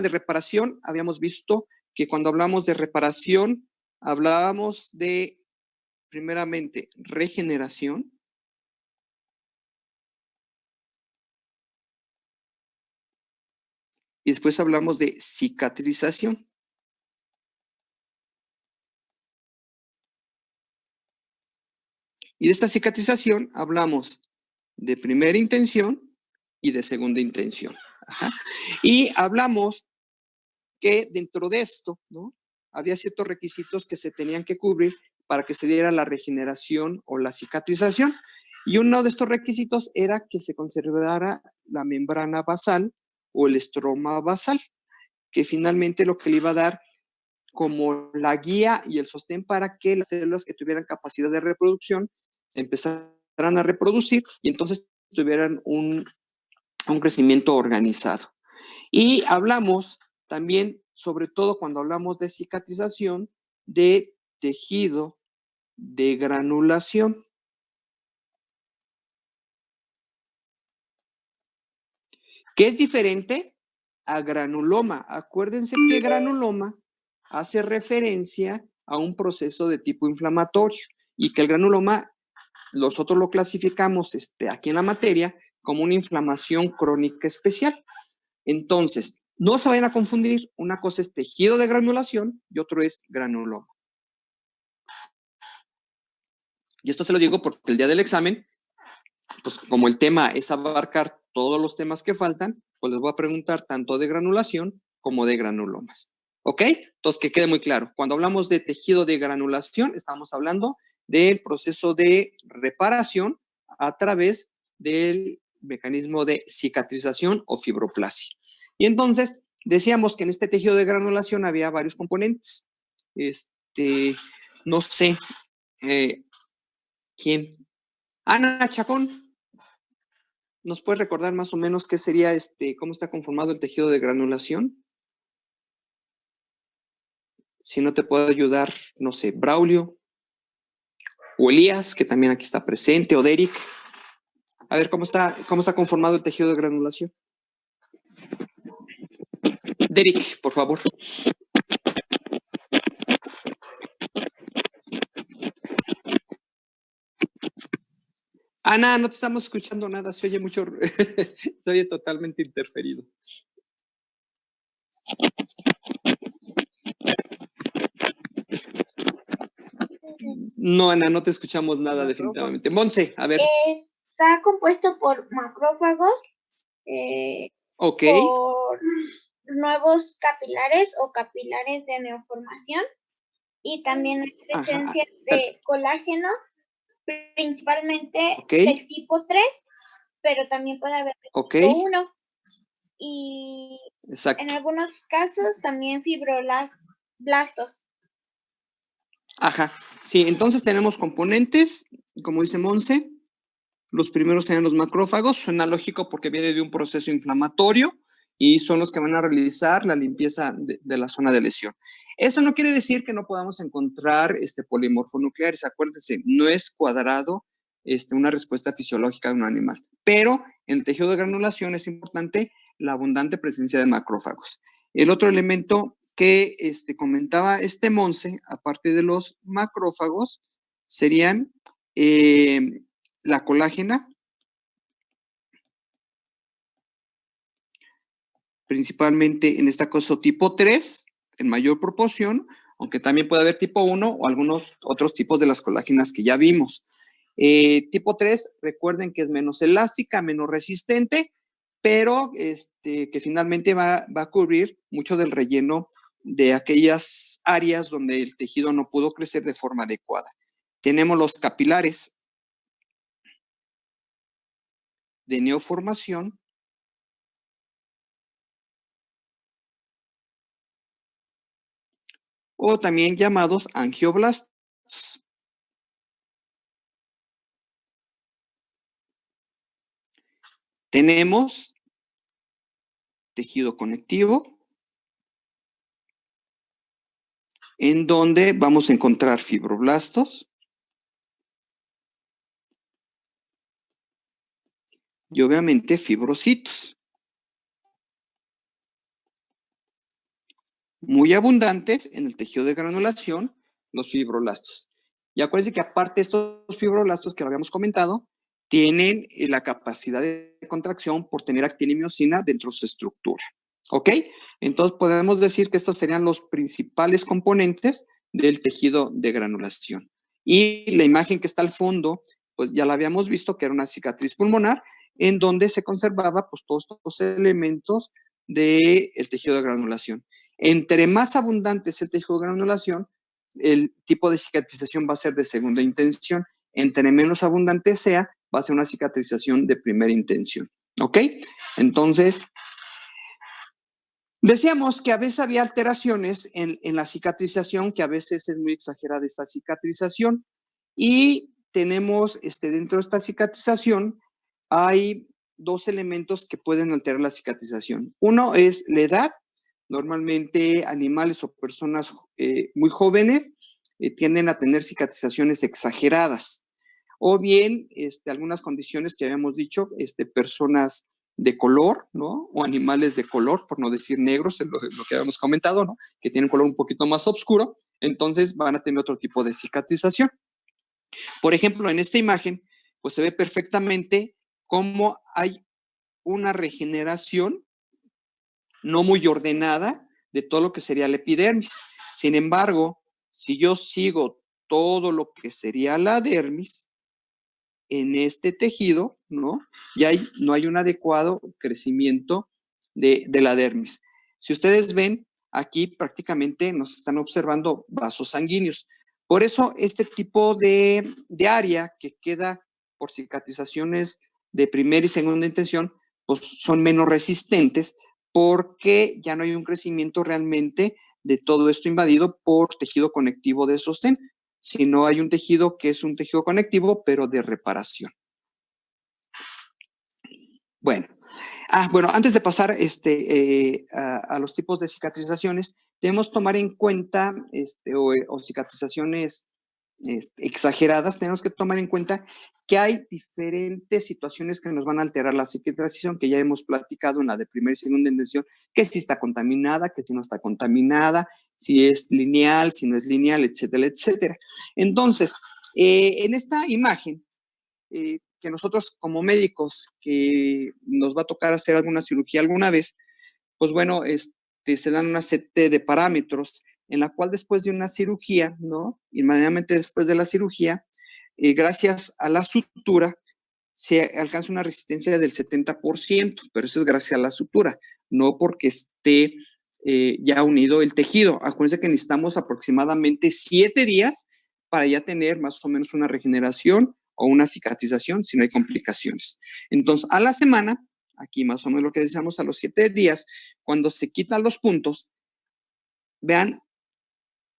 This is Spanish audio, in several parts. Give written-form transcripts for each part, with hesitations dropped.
de reparación, habíamos visto que cuando hablamos de reparación, hablábamos de, primeramente, regeneración. Y después hablamos de cicatrización. Y de esta cicatrización hablamos de primera intención y de segunda intención. Ajá. Y hablamos que dentro de esto, ¿no?, había ciertos requisitos que se tenían que cubrir para que se diera la regeneración o la cicatrización. Y uno de estos requisitos era que se conservara la membrana basal o el estroma basal, que finalmente lo que le iba a dar como la guía y el sostén para que las células que tuvieran capacidad de reproducción se empezaran a reproducir y entonces tuvieran un crecimiento organizado. Y hablamos también, sobre todo cuando hablamos de cicatrización, de tejido de granulación. ¿Qué es diferente a granuloma? Acuérdense que granuloma hace referencia a un proceso de tipo inflamatorio y que el granuloma nosotros lo clasificamos aquí en la materia como una inflamación crónica especial. Entonces, no se vayan a confundir, una cosa es tejido de granulación y otro es granuloma. Y esto se lo digo porque el día del examen, pues como el tema es abarcar todos los temas que faltan, pues les voy a preguntar tanto de granulación como de granulomas. ¿Ok? Entonces, que quede muy claro. Cuando hablamos de tejido de granulación, estamos hablando del proceso de reparación a través del mecanismo de cicatrización o fibroplasia. Y entonces, decíamos que en este tejido de granulación había varios componentes. No sé, ¿quién? Ana Chacón, ¿nos puede recordar más o menos qué sería cómo está conformado el tejido de granulación? Si no te puedo ayudar, no sé, Braulio o Elías, que también aquí está presente, o Derek. A ver, ¿cómo está conformado el tejido de granulación? Derek, por favor. Ana, no te estamos escuchando nada, se oye mucho, se oye totalmente interferido. No, Ana, no te escuchamos nada definitivamente. Monse, a ver. Está compuesto por macrófagos, Ok. por nuevos capilares o capilares de neoformación y también hay presencia de colágeno, principalmente del tipo 3, pero también puede haber del tipo 1. Y en algunos casos también fibroblastos. Ajá, sí, entonces tenemos componentes, como dice Monse, los primeros serían los macrófagos, suena lógico porque viene de un proceso inflamatorio y son los que van a realizar la limpieza de la zona de lesión. Eso no quiere decir que no podamos encontrar polimorfonucleares, acuérdense, no es cuadrado una respuesta fisiológica de un animal, pero en el tejido de granulación es importante la abundante presencia de macrófagos. El otro elemento que comentaba Monse, aparte de los macrófagos, serían la colágena, principalmente en este caso tipo 3, en mayor proporción, aunque también puede haber tipo 1 o algunos otros tipos de las colágenas que ya vimos. Tipo 3, recuerden que es menos elástica, menos resistente, pero que finalmente va a cubrir mucho del relleno de aquellas áreas donde el tejido no pudo crecer de forma adecuada. Tenemos los capilares de neoformación, o también llamados angioblastos. Tenemos tejido conectivo, en donde vamos a encontrar fibroblastos y obviamente fibrocitos. muy abundantes en el tejido de granulación, los fibroblastos. Y acuérdense que aparte estos fibroblastos que lo habíamos comentado, tienen la capacidad de contracción por tener actina y miosina dentro de su estructura. ¿Ok? Entonces podemos decir que estos serían los principales componentes del tejido de granulación. Y la imagen que está al fondo, pues ya la habíamos visto que era una cicatriz pulmonar en donde se conservaba pues todos estos elementos del tejido de granulación. Entre más abundante es el tejido de granulación, el tipo de cicatrización va a ser de segunda intención. Entre menos abundante sea, va a ser una cicatrización de primera intención. ¿Ok? Entonces, decíamos que a veces había alteraciones en la cicatrización, que a veces es muy exagerada esta cicatrización. Y tenemos dentro de esta cicatrización, hay dos elementos que pueden alterar la cicatrización. Uno es la edad. Normalmente animales o personas muy jóvenes tienden a tener cicatrizaciones exageradas. O bien algunas condiciones que habíamos dicho, personas de color, ¿no? O animales de color, por no decir negros, lo que habíamos comentado, ¿no? Que tienen un color un poquito más oscuro, entonces van a tener otro tipo de cicatrización. Por ejemplo, en esta imagen, pues se ve perfectamente cómo hay una regeneración no muy ordenada de todo lo que sería la epidermis. Sin embargo, si yo sigo todo lo que sería la dermis, en este tejido, ¿no? Ya no hay un adecuado crecimiento de la dermis. Si ustedes ven, aquí prácticamente nos están observando vasos sanguíneos. Por eso este tipo de área que queda por cicatrizaciones de primera y segunda intención, pues son menos resistentes porque ya no hay un crecimiento realmente de todo esto invadido por tejido conectivo de sostén, sino hay un tejido que es un tejido conectivo, pero de reparación. Bueno, antes de pasar a los tipos de cicatrizaciones, debemos tomar en cuenta, o cicatrizaciones exageradas, tenemos que tomar en cuenta que hay diferentes situaciones que nos van a alterar la cicatrización, que ya hemos platicado en la de primera y segunda intención, que si está contaminada, que si no está contaminada, si es lineal, si no es lineal, etcétera, etcétera. Entonces, en esta imagen, que nosotros como médicos que nos va a tocar hacer alguna cirugía alguna vez, pues bueno, se dan una serie de parámetros en la cual después de una cirugía, ¿no? Inmediatamente después de la cirugía, gracias a la sutura, se alcanza una resistencia del 70%, pero eso es gracias a la sutura, no porque esté ya unido el tejido. Acuérdense que necesitamos aproximadamente 7 días para ya tener más o menos una regeneración o una cicatrización si no hay complicaciones. Entonces, a la semana, aquí más o menos lo que decíamos, a los 7 días, cuando se quitan los puntos, vean,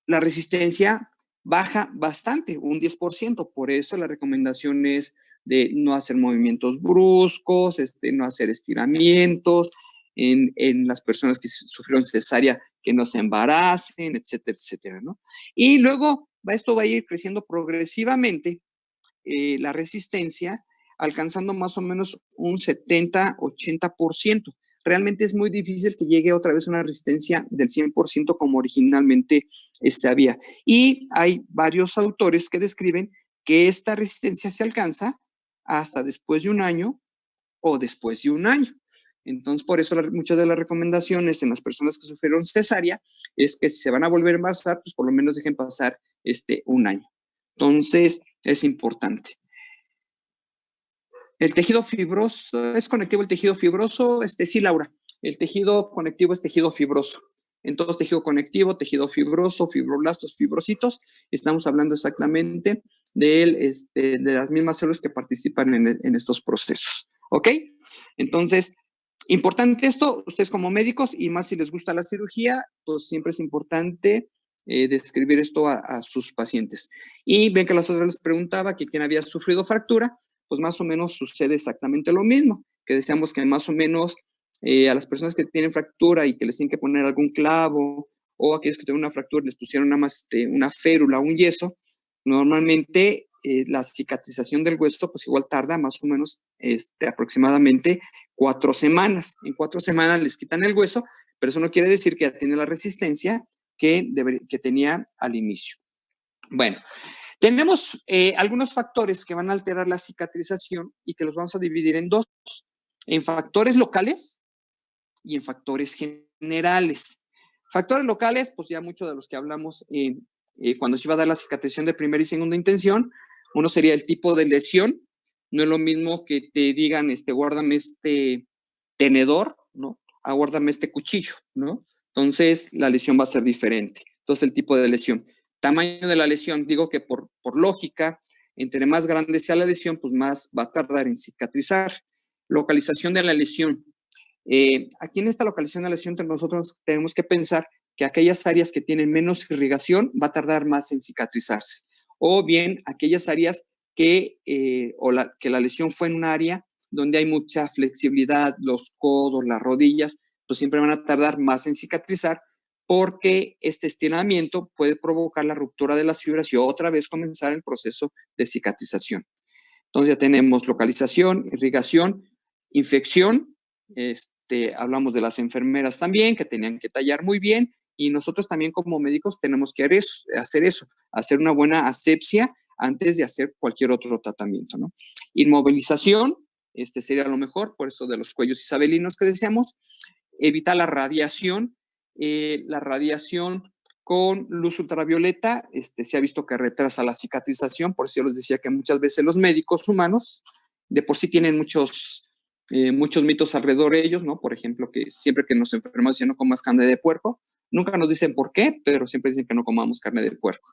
la resistencia baja bastante, un 10%. Por eso la recomendación es de no hacer movimientos bruscos, no hacer estiramientos, en las personas que sufrieron cesárea, que no se embaracen, etcétera, etcétera, ¿no? Y luego esto va a ir creciendo progresivamente, la resistencia, alcanzando más o menos un 70-80%. Realmente es muy difícil que llegue otra vez una resistencia del 100% como originalmente había. Y hay varios autores que describen que esta resistencia se alcanza hasta después de un año o después de un año. Entonces, por eso muchas de las recomendaciones en las personas que sufrieron cesárea es que si se van a volver a embarazar, pues por lo menos dejen pasar un año. Entonces, es importante. El tejido fibroso, ¿es conectivo el tejido fibroso? Sí, Laura. El tejido conectivo es tejido fibroso. Entonces, tejido conectivo, tejido fibroso, fibroblastos, fibrocitos, estamos hablando exactamente de las mismas células que participan en estos procesos. ¿Ok? Entonces, importante esto, ustedes como médicos, y más si les gusta la cirugía, pues siempre es importante describir esto a sus pacientes. Y ven que las otras les preguntaba que quién había sufrido fractura, pues más o menos sucede exactamente lo mismo, que decíamos que más o menos a las personas que tienen fractura y que les tienen que poner algún clavo, o aquellos que tienen una fractura les pusieron nada más una férula, un yeso, normalmente la cicatrización del hueso pues igual tarda más o menos aproximadamente 4 semanas. En 4 semanas les quitan el hueso, pero eso no quiere decir que ya tiene la resistencia que tenía al inicio. Bueno, tenemos algunos factores que van a alterar la cicatrización y que los vamos a dividir en dos, en factores locales y en factores generales. Factores locales, pues ya muchos de los que hablamos cuando se iba a dar la cicatrización de primera y segunda intención. Uno sería el tipo de lesión. No es lo mismo que te digan, guárdame este tenedor, ¿no? A guárdame este cuchillo, ¿no? Entonces, la lesión va a ser diferente. Entonces, el tipo de lesión. Tamaño de la lesión, digo que por lógica, entre más grande sea la lesión, pues más va a tardar en cicatrizar. Localización de la lesión. Aquí en esta localización de la lesión nosotros tenemos que pensar que aquellas áreas que tienen menos irrigación va a tardar más en cicatrizarse. O bien aquellas áreas que la lesión fue en un área donde hay mucha flexibilidad, los codos, las rodillas, pues siempre van a tardar más en cicatrizar porque este estiramiento puede provocar la ruptura de las fibras y otra vez comenzar el proceso de cicatrización. Entonces ya tenemos localización, irrigación, infección. Hablamos de las enfermeras también, que tenían que tallar muy bien, y nosotros también como médicos tenemos que hacer eso, hacer una buena asepsia antes de hacer cualquier otro tratamiento, ¿no? Inmovilización, sería lo mejor, por eso de los cuellos isabelinos que decíamos. Evitar la radiación con luz ultravioleta, se ha visto que retrasa la cicatrización, por eso yo les decía que muchas veces los médicos humanos de por sí tienen muchos mitos alrededor de ellos, ¿no? Por ejemplo, que siempre que nos enfermamos dicen no comas carne de puerco, nunca nos dicen por qué, pero siempre dicen que no comamos carne de puerco.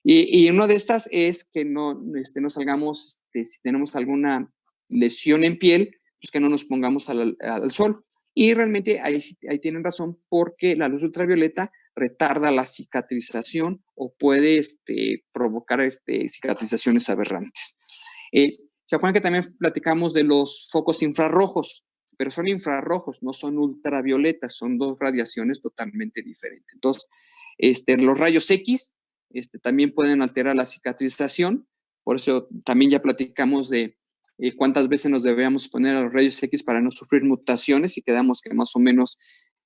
Y una de estas es que no salgamos, si tenemos alguna lesión en piel, pues que no nos pongamos al sol. Y realmente ahí tienen razón, porque la luz ultravioleta retarda la cicatrización o puede provocar cicatrizaciones aberrantes. ¿Se acuerdan que también platicamos de los focos infrarrojos? Pero son infrarrojos, no son ultravioletas, son dos radiaciones totalmente diferentes. Entonces, los rayos X también pueden alterar la cicatrización, por eso también ya platicamos de cuántas veces nos deberíamos poner a los rayos X para no sufrir mutaciones, y quedamos que más o menos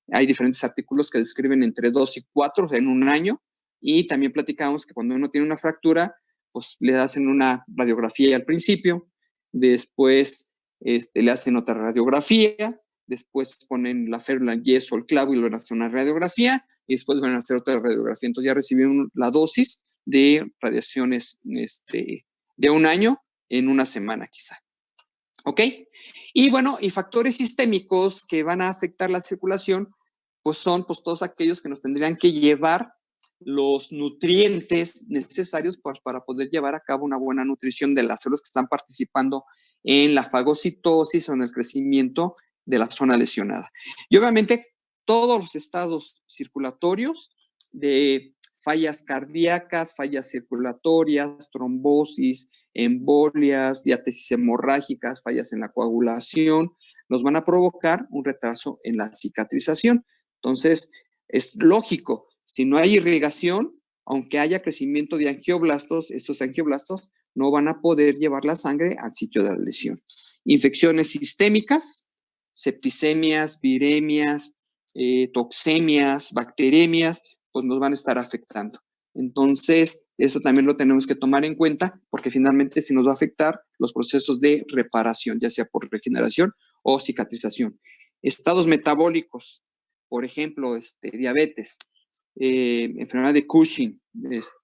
hay diferentes artículos que describen entre 2 y 4 en un año, y también platicamos que cuando uno tiene una fractura, pues le hacen una radiografía al principio, después le hacen otra radiografía, después ponen la férula, el yeso, el clavo y le hacen una radiografía, y después van a hacer otra radiografía. Entonces ya recibieron la dosis de radiaciones de un año en una semana quizá. ¿Ok? Y bueno, y factores sistémicos que van a afectar la circulación, pues son todos aquellos que nos tendrían que llevar los nutrientes necesarios para poder llevar a cabo una buena nutrición de las células que están participando en la fagocitosis o en el crecimiento de la zona lesionada. Y obviamente todos los estados circulatorios de fallas cardíacas, fallas circulatorias, trombosis, embolias, diátesis hemorrágicas, fallas en la coagulación, nos van a provocar un retraso en la cicatrización. Entonces, es lógico, si no hay irrigación, aunque haya crecimiento de angioblastos, estos angioblastos no van a poder llevar la sangre al sitio de la lesión. Infecciones sistémicas, septicemias, viremias, toxemias, bacteremias, pues nos van a estar afectando. Entonces, eso también lo tenemos que tomar en cuenta, porque finalmente sí nos va a afectar los procesos de reparación, ya sea por regeneración o cicatrización. Estados metabólicos, por ejemplo, diabetes, enfermedad de Cushing,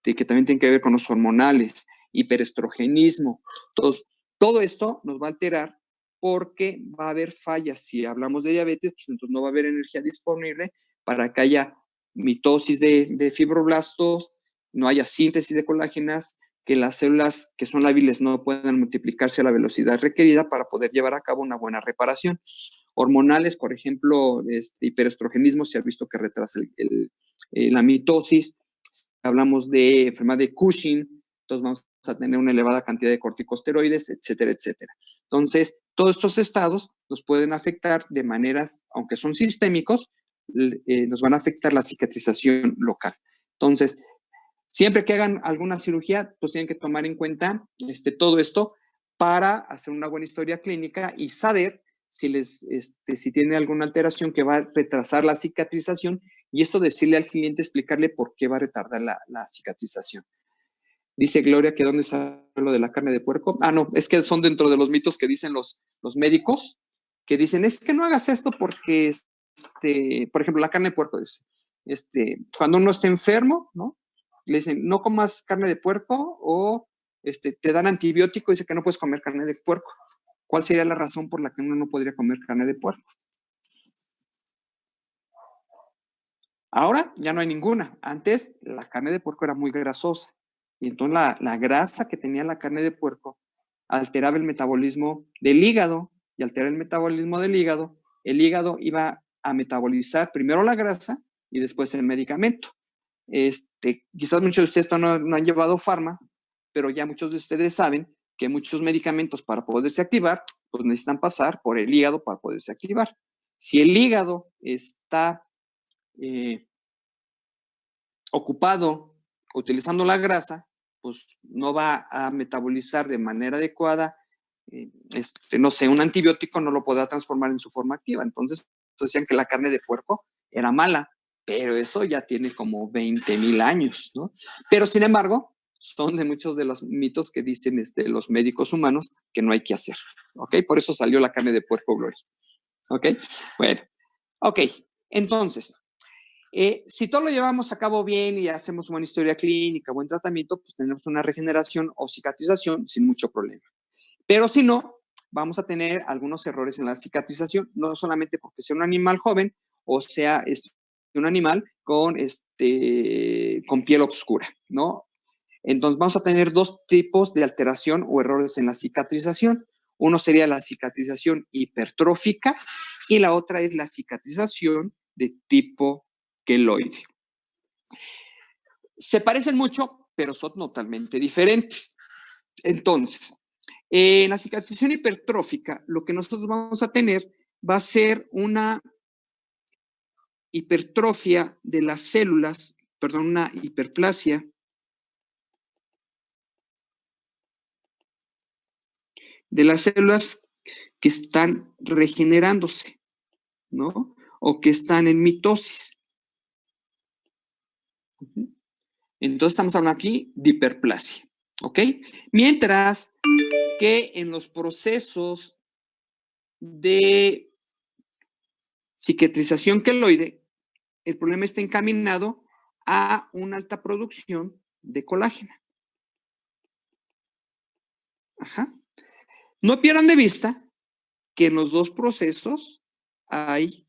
que también tiene que ver con los hormonales, hiperestrogenismo. Entonces, todo esto nos va a alterar porque va a haber fallas. Si hablamos de diabetes, pues entonces no va a haber energía disponible para que haya mitosis de fibroblastos, no haya síntesis de colágenas, que las células que son lábiles no puedan multiplicarse a la velocidad requerida para poder llevar a cabo una buena reparación. Hormonales, por ejemplo, hiperestrogenismo, se ha visto que retrasa la mitosis. Hablamos de enfermedad de Cushing, entonces vamos a tener una elevada cantidad de corticosteroides, etcétera, etcétera. Entonces, todos estos estados nos pueden afectar de maneras, aunque son sistémicos, nos van a afectar la cicatrización local. Entonces, siempre que hagan alguna cirugía, pues tienen que tomar en cuenta todo esto para hacer una buena historia clínica y saber si tiene alguna alteración que va a retrasar la cicatrización, y esto decirle al cliente, explicarle por qué va a retardar la cicatrización. Dice Gloria que dónde sale lo de la carne de puerco. Ah, no, es que son dentro de los mitos que dicen los médicos, que dicen, es que no hagas esto porque, por ejemplo, la carne de puerco, cuando uno está enfermo, ¿no? Le dicen, no comas carne de puerco, o te dan antibiótico y dice que no puedes comer carne de puerco. ¿Cuál sería la razón por la que uno no podría comer carne de puerco? Ahora ya no hay ninguna. Antes la carne de puerco era muy grasosa, y entonces la grasa que tenía la carne de puerco alteraba el metabolismo del hígado, y alterar el metabolismo del hígado, el hígado iba a metabolizar primero la grasa y después el medicamento. Quizás muchos de ustedes no han llevado farma, pero ya muchos de ustedes saben que muchos medicamentos, para poderse activar, pues necesitan pasar por el hígado para poderse activar. Si el hígado está ocupado utilizando la grasa, pues no va a metabolizar de manera adecuada, no sé, un antibiótico no lo podrá transformar en su forma activa. Entonces decían que la carne de puerco era mala, pero eso ya tiene como 20,000 años, ¿no? Pero sin embargo, son de muchos de los mitos que dicen los médicos humanos que no hay que hacer, ¿ok? Por eso salió la carne de puerco, Gloria, ¿ok? Bueno, ok, entonces, si todo lo llevamos a cabo bien y hacemos buena historia clínica, buen tratamiento, pues tenemos una regeneración o cicatrización sin mucho problema. Pero si no, vamos a tener algunos errores en la cicatrización, no solamente porque sea un animal joven o sea un animal con piel oscura, ¿no? Entonces vamos a tener dos tipos de alteración o errores en la cicatrización. Uno sería la cicatrización hipertrófica y la otra es la cicatrización de tipo queloide. Se parecen mucho, pero son totalmente diferentes. Entonces, en la cicatrización hipertrófica, lo que nosotros vamos a tener va a ser una hipertrofia de las células, perdón, una hiperplasia de las células que están regenerándose, ¿no? O que están en mitosis. Entonces estamos hablando aquí de hiperplasia, ¿ok? Mientras que en los procesos de cicatrización queloide, el problema está encaminado a una alta producción de colágeno. Ajá. No pierdan de vista que en los dos procesos hay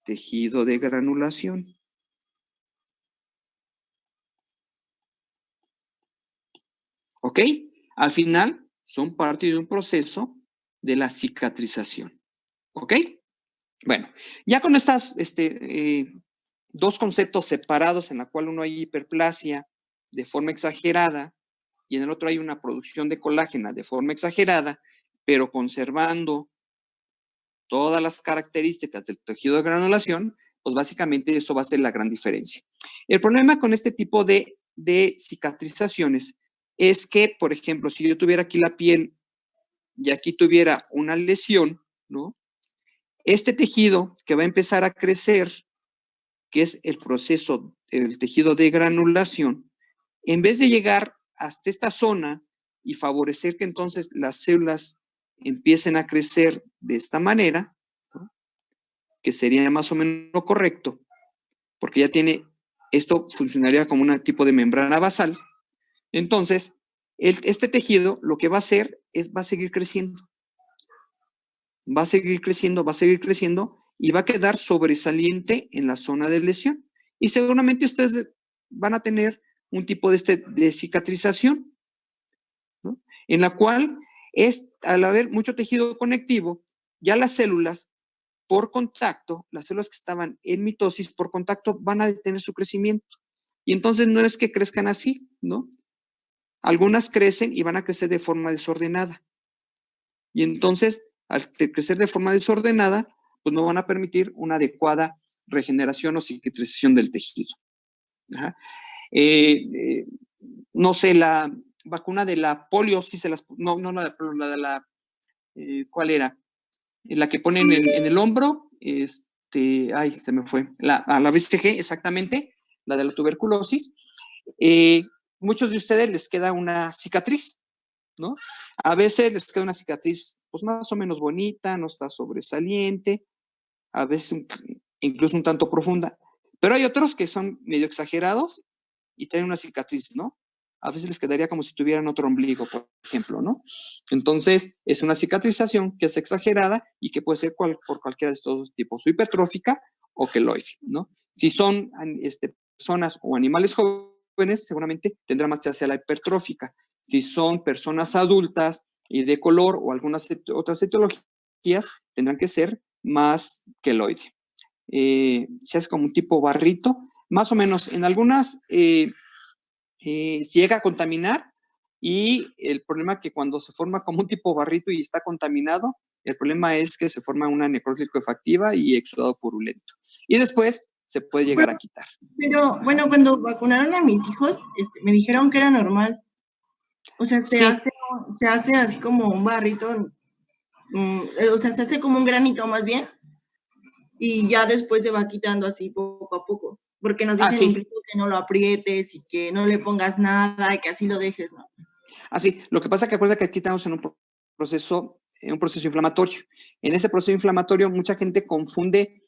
tejido de granulación. ¿Ok? Al final son parte de un proceso de la cicatrización. ¿Ok? Bueno, ya con estas dos conceptos separados, en la cual uno hay hiperplasia de forma exagerada y en el otro hay una producción de colágeno de forma exagerada, pero conservando todas las características del tejido de granulación, pues básicamente eso va a ser la gran diferencia. El problema con este tipo de cicatrizaciones es que, por ejemplo, si yo tuviera aquí la piel y aquí tuviera una lesión, ¿no? Este tejido que va a empezar a crecer, que es el proceso, el tejido de granulación, en vez de llegar hasta esta zona y favorecer que entonces las células empiecen a crecer de esta manera, ¿no? Que sería más o menos lo correcto, porque ya tiene, esto funcionaría como un tipo de membrana basal. Entonces, este tejido lo que va a hacer es, va a seguir creciendo. Va a seguir creciendo, va a seguir creciendo y va a quedar sobresaliente en la zona de lesión. Y seguramente ustedes van a tener un tipo de cicatrización, ¿no? En la cual al haber mucho tejido conectivo, ya las células por contacto, las células que estaban en mitosis por contacto van a detener su crecimiento. Y entonces no es que crezcan así, ¿no? Algunas crecen y van a crecer de forma desordenada. Y entonces, al crecer de forma desordenada, pues no van a permitir una adecuada regeneración o cicatrización del tejido. No sé, la vacuna de la polio, sí se las, no la de la, ¿cuál era? la que ponen en el hombro, ay, se me fue, la BCG, exactamente, la de la tuberculosis. Muchos de ustedes les queda una cicatriz, ¿no? A veces les queda una cicatriz, pues más o menos bonita, no está sobresaliente, a veces incluso un tanto profunda, pero hay otros que son medio exagerados y tienen una cicatriz, ¿no? A veces les quedaría como si tuvieran otro ombligo, por ejemplo, ¿no? Entonces, es una cicatrización que es exagerada y que puede ser por cualquiera de estos tipos, o hipertrófica o queloide, ¿no? Si son personas o animales jóvenes, seguramente tendrá más hacia la hipertrófica. Si son personas adultas y de color o algunas otras etiologías, tendrán que ser más queloide. Se hace como un tipo barrito, más o menos. En algunas llega a contaminar y el problema es que cuando se forma como un tipo barrito y está contaminado, el problema es que se forma una necrosis licuefactiva y exudado purulento. Y después se puede llegar a quitar. Pero bueno, cuando vacunaron a mis hijos, me dijeron que era normal. O sea, se hace así como un barrito, o sea, se hace como un granito más bien, y ya después se va quitando así poco a poco. Porque nos dicen incluso que no lo aprietes y que no le pongas nada y que así lo dejes, ¿no? Así, lo que pasa es que acuerda que aquí estamos en un proceso inflamatorio. En ese proceso inflamatorio mucha gente confunde,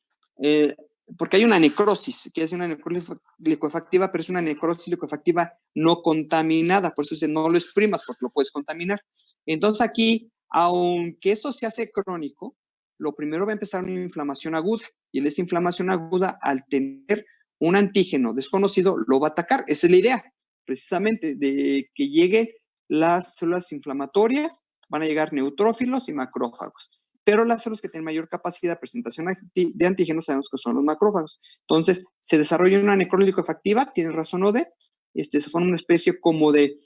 porque hay una necrosis, que es una necrosis licuefactiva, pero es una necrosis licuefactiva no contaminada, por eso dice no lo exprimas porque lo puedes contaminar. Entonces aquí, aunque eso se hace crónico, lo primero va a empezar una inflamación aguda, y en esta inflamación aguda, al tener un antígeno desconocido, lo va a atacar. Esa es la idea, precisamente, de que llegue las células inflamatorias, van a llegar neutrófilos y macrófagos. Pero las células que tienen mayor capacidad de presentación de antígenos sabemos que son los macrófagos. Entonces, se desarrolla una necrosis licuefactiva, tiene razón Ode, se forma una especie como de...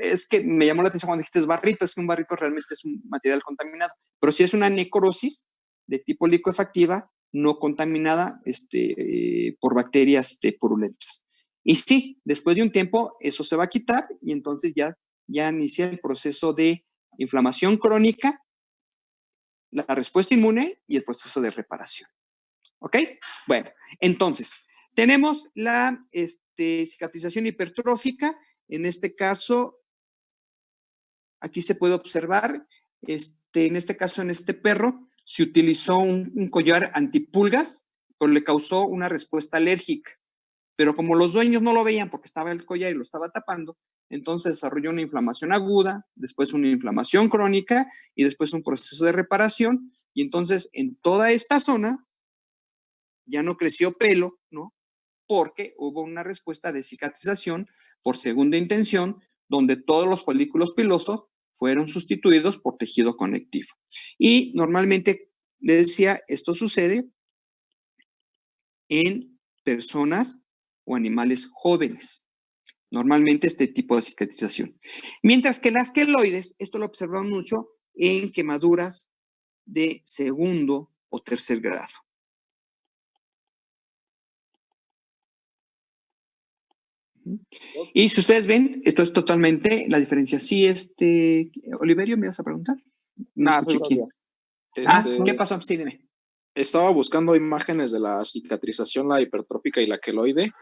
es que me llamó la atención cuando dijiste barrito, es que un barrito realmente es un material contaminado, pero si es una necrosis de tipo licuefactiva, no contaminada por bacterias purulentas. Y sí, después de un tiempo eso se va a quitar y entonces ya inicia el proceso de inflamación crónica, la respuesta inmune y el proceso de reparación. ¿Ok? Bueno, entonces, tenemos la cicatrización hipertrófica. En este caso, aquí se puede observar, en este caso, en este perro, se utilizó un collar antipulgas, pero le causó una respuesta alérgica. Pero como los dueños no lo veían porque estaba el collar y lo estaba tapando, entonces desarrolló una inflamación aguda, después una inflamación crónica y después un proceso de reparación. Y entonces en toda esta zona ya no creció pelo, ¿no? Porque hubo una respuesta de cicatrización por segunda intención, donde todos los folículos pilosos fueron sustituidos por tejido conectivo. Y normalmente, le decía, esto sucede en personas o animales jóvenes. Normalmente este tipo de cicatrización. Mientras que las queloides, esto lo observamos mucho en quemaduras de segundo o tercer grado. Y si ustedes ven, esto es totalmente la diferencia. Sí, Oliverio, ¿me vas a preguntar? No escuché quién. ¿Qué pasó? Sí, dime. Estaba buscando imágenes de la cicatrización, la hipertrófica y la queloide.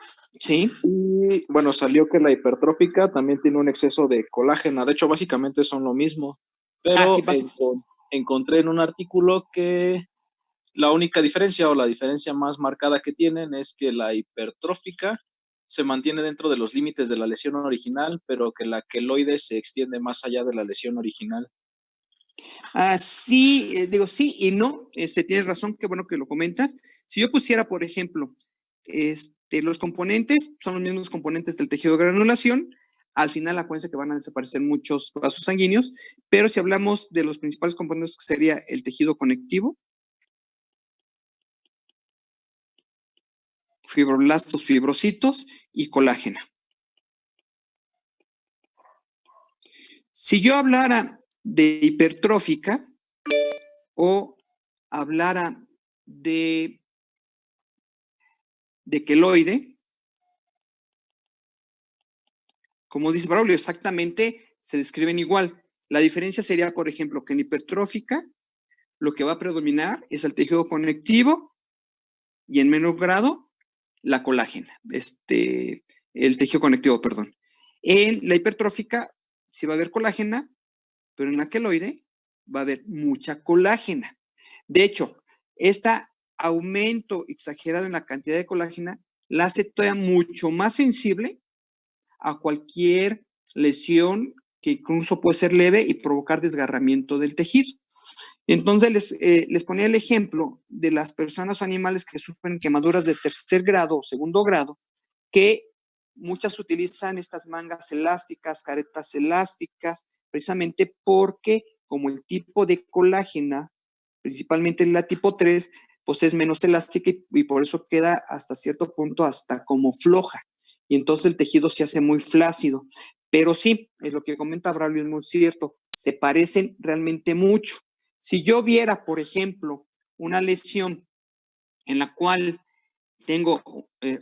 Sí. Y bueno, salió que la hipertrófica también tiene un exceso de colágeno. De hecho, básicamente son lo mismo. Pero encontré en un artículo que la única diferencia o la diferencia más marcada que tienen es que la hipertrófica se mantiene dentro de los límites de la lesión original, pero que la queloide se extiende más allá de la lesión original. Sí, digo sí y no, tienes razón, qué bueno que lo comentas. Si yo pusiera, por ejemplo, los componentes son los mismos componentes del tejido de granulación, al final acuérdense que van a desaparecer muchos vasos sanguíneos, pero si hablamos de los principales componentes, que sería el tejido conectivo, fibroblastos, fibrocitos y colágeno. Si yo hablara de hipertrófica o hablara de queloide, como dice Braulio, exactamente se describen igual. La diferencia sería, por ejemplo, que en hipertrófica lo que va a predominar es el tejido conectivo y en menor grado la colágena, el tejido conectivo, perdón. En la hipertrófica sí va a haber colágena, pero en la queloide va a haber mucha colágena. De hecho, este aumento exagerado en la cantidad de colágena la hace todavía mucho más sensible a cualquier lesión que incluso puede ser leve y provocar desgarramiento del tejido. Entonces les ponía el ejemplo de las personas o animales que sufren quemaduras de tercer grado o segundo grado, que muchas utilizan estas mangas elásticas, caretas elásticas, precisamente porque como el tipo de colágena, principalmente la tipo 3, pues es menos elástica y por eso queda hasta cierto punto hasta como floja. Y entonces el tejido se hace muy flácido. Pero sí, es lo que comenta Braulio, es muy cierto, se parecen realmente mucho. Si yo viera, por ejemplo, una lesión en la cual tengo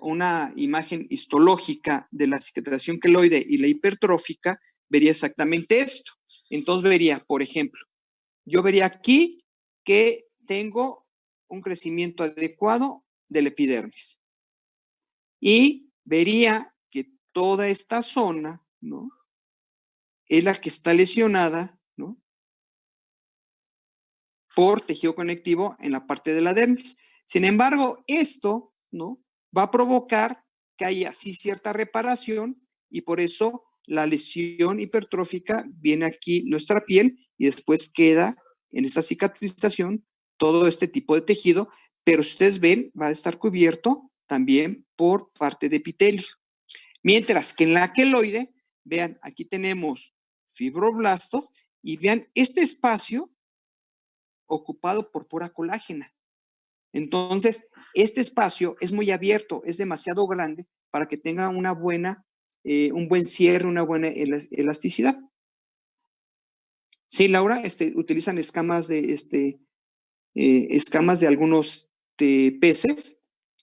una imagen histológica de la cicatrización queloide y la hipertrófica, vería exactamente esto. Entonces vería, por ejemplo, yo vería aquí que tengo un crecimiento adecuado del epidermis. Y vería que toda esta zona, ¿no?, es la que está lesionada, ¿no?, por tejido conectivo en la parte de la dermis. Sin embargo, esto, ¿no?, va a provocar que haya así cierta reparación y por eso la lesión hipertrófica viene aquí nuestra piel y después queda en esta cicatrización todo este tipo de tejido, pero si ustedes ven, va a estar cubierto también por parte de epitelio. Mientras que en la queloide, vean, aquí tenemos fibroblastos y vean este espacio ocupado por pura colágena. Entonces, este espacio es muy abierto, es demasiado grande para que tenga una buena, un buen cierre, una buena elasticidad. Sí, Laura, utilizan escamas de algunos peces,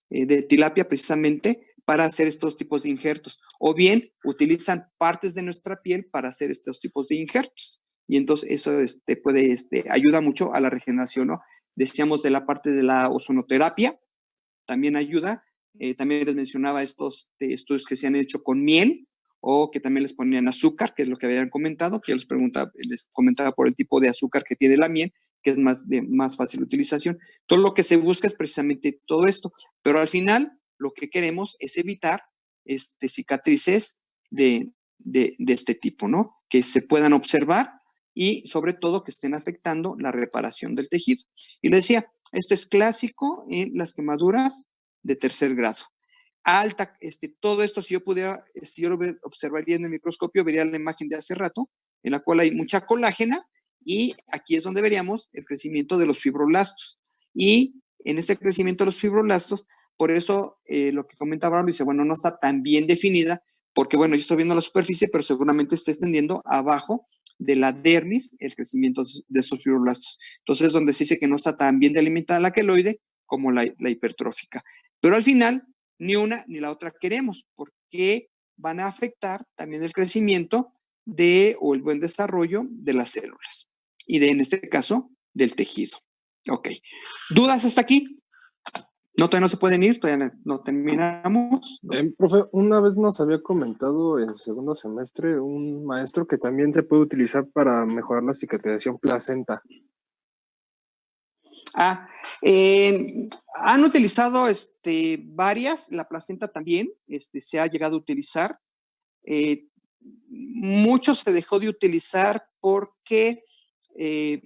de tilapia precisamente, para hacer estos tipos de injertos. O bien, utilizan partes de nuestra piel para hacer estos tipos de injertos. Y entonces eso ayuda mucho a la regeneración, ¿no? Decíamos de la parte de la ozonoterapia, también ayuda. También les mencionaba estos estudios que se han hecho con miel o que también les ponían azúcar, que es lo que habían comentado, que yo les comentaba por el tipo de azúcar que tiene la miel, que es de más fácil utilización. Todo lo que se busca es precisamente todo esto, pero al final lo que queremos es evitar cicatrices de este tipo, ¿no? Que se puedan observar y sobre todo que estén afectando la reparación del tejido. Y les decía, esto es clásico en las quemaduras de tercer grado. Alta, todo esto, si yo lo observaría en el microscopio, vería la imagen de hace rato, en la cual hay mucha colágena, y aquí es donde veríamos el crecimiento de los fibroblastos. Y en este crecimiento de los fibroblastos, por eso lo que comentaba Braulio, dice, bueno, no está tan bien definida, porque bueno, yo estoy viendo la superficie, pero seguramente está extendiendo abajo de la dermis el crecimiento de esos fibroblastos. Entonces, donde se dice que no está tan bien delimitada la queloide como la hipertrófica. Pero al final, ni una ni la otra queremos, porque van a afectar también el crecimiento o el buen desarrollo de las células. Y en este caso, del tejido. Ok. ¿Dudas hasta aquí? No, todavía no se pueden ir, todavía no terminamos. Profe, una vez nos había comentado en segundo semestre un maestro que también se puede utilizar para mejorar la cicatrización placenta. Han utilizado varias, la placenta también se ha llegado a utilizar. Mucho se dejó de utilizar porque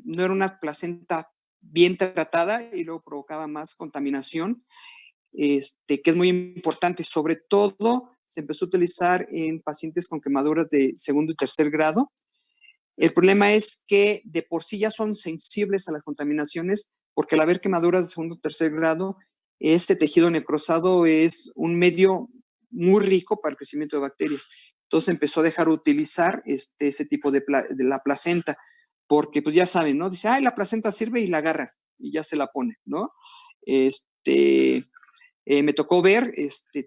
no era una placenta bien tratada y luego provocaba más contaminación, que es muy importante. Sobre todo se empezó a utilizar en pacientes con quemaduras de segundo y tercer grado. El problema es que de por sí ya son sensibles a las contaminaciones, porque al haber quemaduras de segundo o tercer grado, este tejido necrosado es un medio muy rico para el crecimiento de bacterias. Entonces empezó a dejar de utilizar ese tipo de la placenta, porque pues ya saben, ¿no? Dice, la placenta sirve y la agarra y ya se la pone, ¿no? Me tocó ver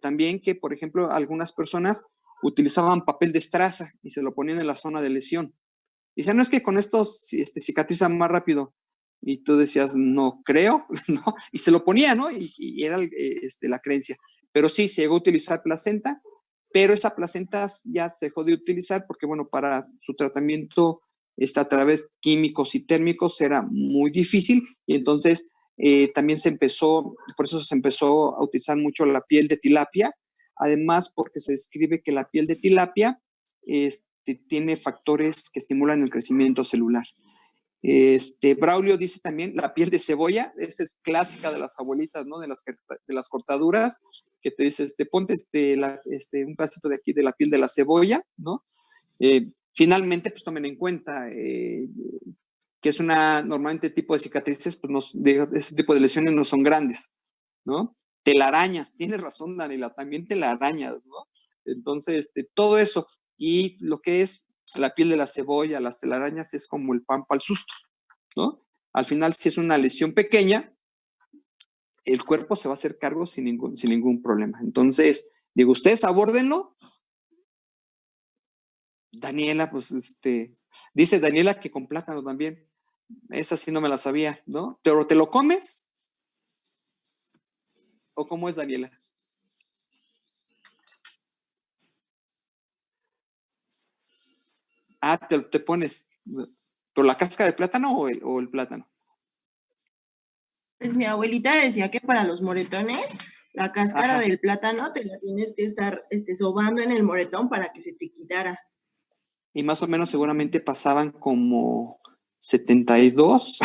también que, por ejemplo, algunas personas utilizaban papel de estraza y se lo ponían en la zona de lesión. Dice, no, es que con estos cicatrizan más rápido. Y tú decías, no creo, ¿no? Y se lo ponía, ¿no? Y era la creencia. Pero sí, se llegó a utilizar placenta, pero esa placenta ya se dejó de utilizar porque, bueno, para su tratamiento a través químicos y térmicos era muy difícil y entonces también por eso se empezó a utilizar mucho la piel de tilapia, además porque se describe que la piel de tilapia tiene factores que estimulan el crecimiento celular. Braulio dice también la piel de cebolla, esta es clásica de las abuelitas, ¿no? De las cortaduras, que te dice, ponte un pedacito de aquí de la piel de la cebolla, ¿no? Finalmente, pues tomen en cuenta que es normalmente tipo de cicatrices, pues ese tipo de lesiones no son grandes, ¿no? Telarañas, tienes razón, Daniela, también telarañas, ¿no? Entonces, todo eso, y lo que es la piel de la cebolla, las telarañas, es como el pan para el susto, ¿no? Al final, si es una lesión pequeña, el cuerpo se va a hacer cargo sin ningún problema. Entonces, digo, ustedes abórdenlo. Daniela, pues, dice Daniela que con plátano también. Esa sí no me la sabía, ¿no? ¿Pero te lo comes? ¿O cómo es, Daniela? Ah, te pones, ¿pero la cáscara de plátano o el plátano? Pues mi abuelita decía que para los moretones, la cáscara del plátano te la tienes que estar sobando en el moretón para que se te quitara. Y más o menos seguramente pasaban como 72,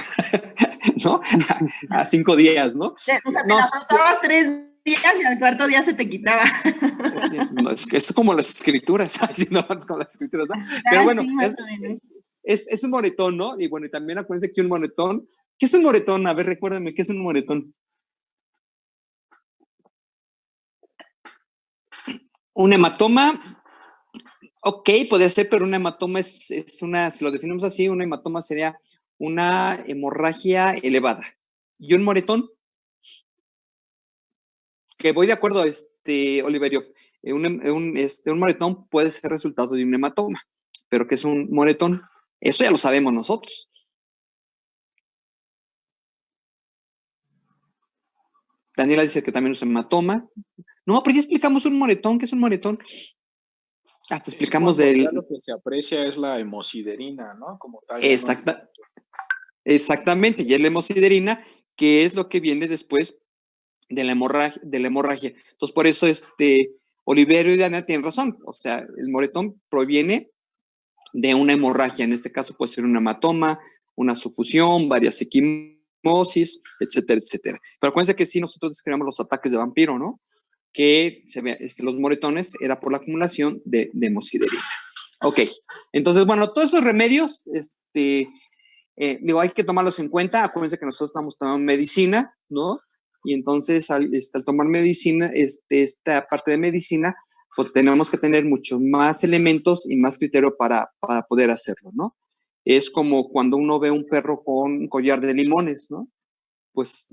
¿no? A 5 días, ¿no? O sea, te la frotabas 3 días y al cuarto día se te quitaba. Es como las escrituras, ¿no? Como las escrituras, ¿no? Pero bueno, es un moretón, ¿no? Y bueno, y también acuérdense que un moretón, ¿qué es un moretón? A ver, recuérdame, ¿qué es un moretón? Un hematoma, ok, podría ser, pero un hematoma si lo definimos así, un hematoma sería una hemorragia elevada. ¿Y un moretón? Que voy de acuerdo, Oliverio, un moretón puede ser resultado de un hematoma, pero ¿qué es un moretón? Eso ya lo sabemos nosotros. Daniela dice que también es un hematoma. No, pero ya explicamos un moretón. ¿Qué es un moretón? Hasta explicamos lo que se aprecia es la hemosiderina, ¿no? Como tal. Exactamente, y es la hemosiderina, que es lo que viene después de la hemorragia. Entonces, por eso Oliverio y Daniela tienen razón. O sea, el moretón proviene de una hemorragia. En este caso puede ser un hematoma, una sufusión, varias equimosis, etcétera, etcétera. Pero acuérdense que sí, nosotros describimos los ataques de vampiro, ¿no? Que los moretones era por la acumulación de hemosiderina. Ok, entonces, bueno, todos esos remedios, hay que tomarlos en cuenta. Acuérdense que nosotros estamos tomando medicina, ¿no? Y entonces, al tomar medicina, esta parte de medicina, pues tenemos que tener muchos más elementos y más criterio para poder hacerlo, ¿no? Es como cuando uno ve un perro con un collar de limones, ¿no? Pues